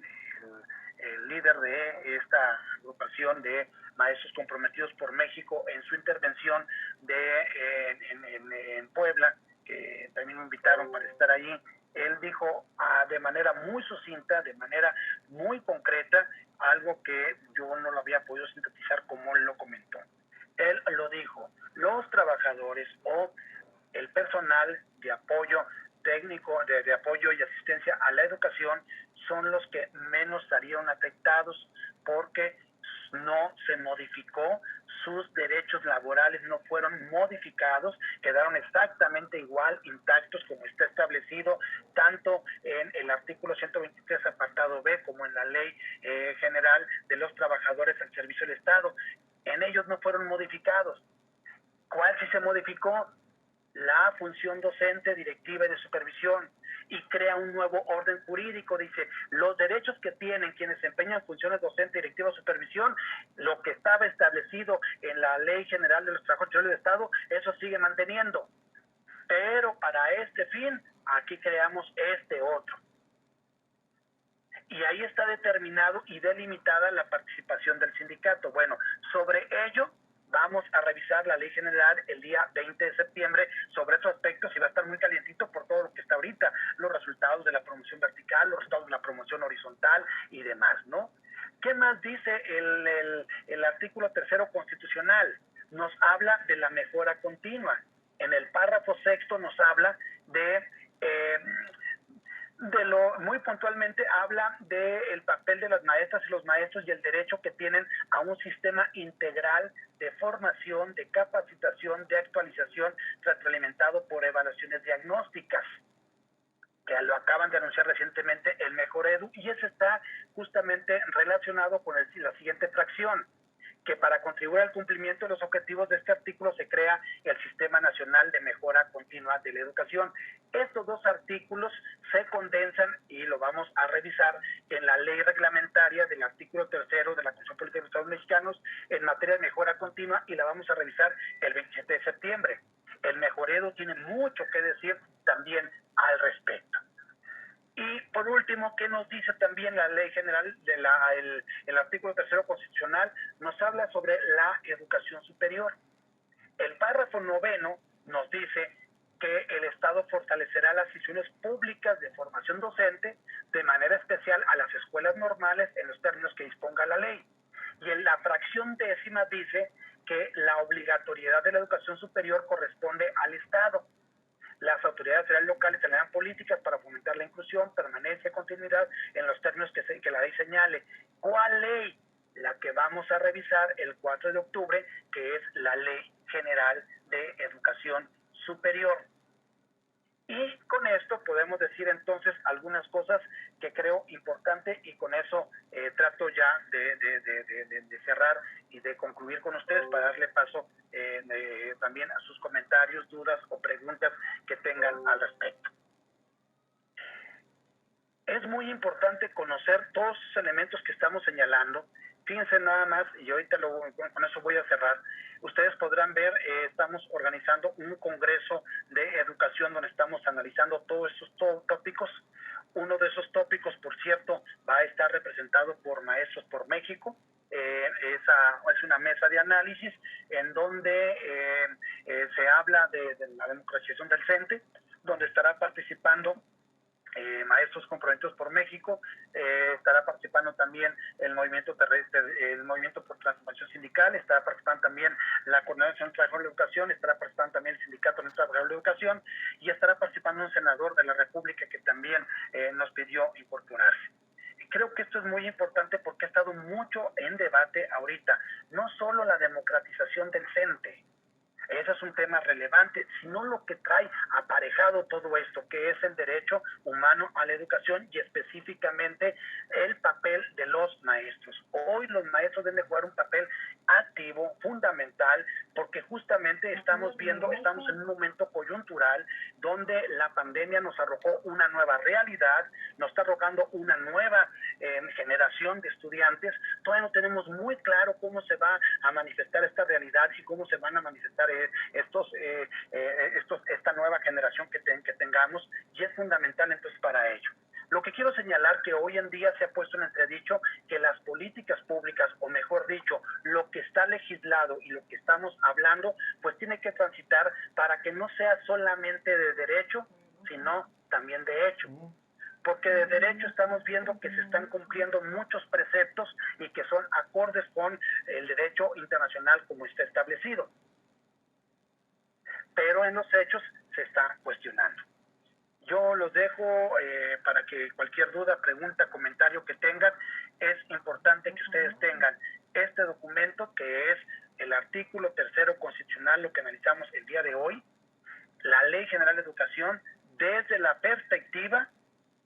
líder de esta agrupación de Maestros Comprometidos por México, en su intervención en Puebla, que también me invitaron para estar allí, él dijo de manera muy sucinta, de manera muy concreta, algo que yo no lo había podido sintetizar como él lo comentó. Él lo dijo, los trabajadores o el personal de apoyo técnico, de apoyo y asistencia a la educación son los que menos estarían afectados porque no se modificó, sus derechos laborales no fueron modificados, quedaron exactamente igual, intactos como está establecido tanto en el artículo 123 apartado B como en la Ley General de los Trabajadores al Servicio del Estado. En ellos no fueron modificados. ¿Cuál sí se modificó? La función docente, directiva y de supervisión, y crea un nuevo orden jurídico. Dice, los derechos que tienen quienes desempeñan funciones docente, directiva o supervisión, lo que estaba establecido en la Ley General de los Trabajadores del Estado, eso sigue manteniendo. Pero para este fin, aquí creamos este otro. Y ahí está determinado y delimitada la participación del sindicato. Bueno, sobre ello vamos a revisar la Ley General el día 20 de septiembre sobre esos aspectos y va a estar muy calientito por todo lo que está ahorita, los resultados de la promoción vertical, los resultados de la promoción horizontal y demás, ¿no? ¿Qué más dice el artículo 3º constitucional? Nos habla de la mejora continua. En el párrafo 6º nos habla de lo muy puntualmente habla del papel de las maestras y los maestros y el derecho que tienen a un sistema integral de formación, de capacitación, de actualización, retroalimentado por evaluaciones diagnósticas, que lo acaban de anunciar recientemente el Mejor Edu, y eso está justamente relacionado con la siguiente fracción, que para contribuir al cumplimiento de los objetivos de este artículo se crea el Sistema Nacional de Mejora Continua de la Educación. Estos dos artículos se condensan y lo vamos a revisar en la ley reglamentaria del artículo 3º de la Constitución Política de los Estados Mexicanos en materia de mejora continua, y la vamos a revisar el 27 de septiembre. El Mejor Edu tiene mucho que decir también al respecto. Y por último, ¿qué nos dice también la Ley General de el artículo 3º constitucional? Nos habla sobre la educación superior. El párrafo 9º nos dice que el Estado fortalecerá las instituciones públicas de formación docente, de manera especial a las escuelas normales en los términos que disponga la ley. Y en la fracción 10ª dice que la obligatoriedad de la educación superior corresponde al Estado. Las autoridades federales locales tendrán políticas para fomentar la inclusión, permanencia y continuidad en los términos que la ley señale. ¿Cuál ley? La que vamos a revisar el 4 de octubre, que es la Ley General de Educación Superior. Y con esto podemos decir entonces algunas cosas que creo importante, y con eso trato ya de cerrar y de concluir con ustedes para darle paso también a sus comentarios, dudas o preguntas que tengan al respecto. Es muy importante conocer todos los elementos que estamos señalando. Fíjense nada más, y ahorita con eso voy a cerrar. Ustedes podrán ver, estamos organizando un congreso de educación donde estamos analizando todos estos tópicos. Uno de esos tópicos, por cierto, va a estar representado por Maestros por México. Es una mesa de análisis en donde se habla de la democratización del CENTE, donde estará participando Maestros Comprometidos por México, estará participando también el movimiento por Transformación Sindical, estará participando también la Coordinación de Trabajadores de la Educación, estará participando también el Sindicato de Trabajadores de la Educación, y estará participando un senador de la República que también nos pidió incorporarse. Creo que esto es muy importante porque ha estado mucho en debate ahorita, no solo la democratización del CENTE. Ese es un tema relevante, sino lo que trae aparejado todo esto, que es el derecho humano a la educación y específicamente el papel de los maestros. Hoy los maestros deben jugar un papel activo, fundamental, porque justamente estamos en un momento coyuntural donde la pandemia nos arrojó una nueva realidad, nos está arrojando una nueva generación de estudiantes. Todavía no tenemos muy claro cómo se va a manifestar esta realidad y cómo se van a manifestar esta nueva generación que tengamos, y es fundamental entonces para ello. Lo que quiero señalar que hoy en día se ha puesto en entredicho que las políticas públicas, o mejor dicho, lo que está legislado y lo que estamos hablando, pues tiene que transitar para que no sea solamente de derecho, sino también de hecho. porque de derecho estamos viendo que se están cumpliendo muchos preceptos y que son acordes con el derecho internacional como está establecido. Pero en los hechos se está cuestionando. Yo los dejo para que cualquier duda, pregunta, comentario que tengan. Es importante que ustedes tengan este documento, que es el artículo 3º constitucional, lo que analizamos el día de hoy, la Ley General de Educación, desde la perspectiva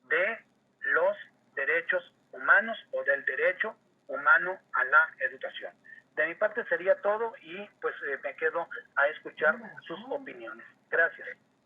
de los derechos humanos o del derecho humano a la educación. De mi parte sería todo y pues me quedo a escuchar sus opiniones. Gracias.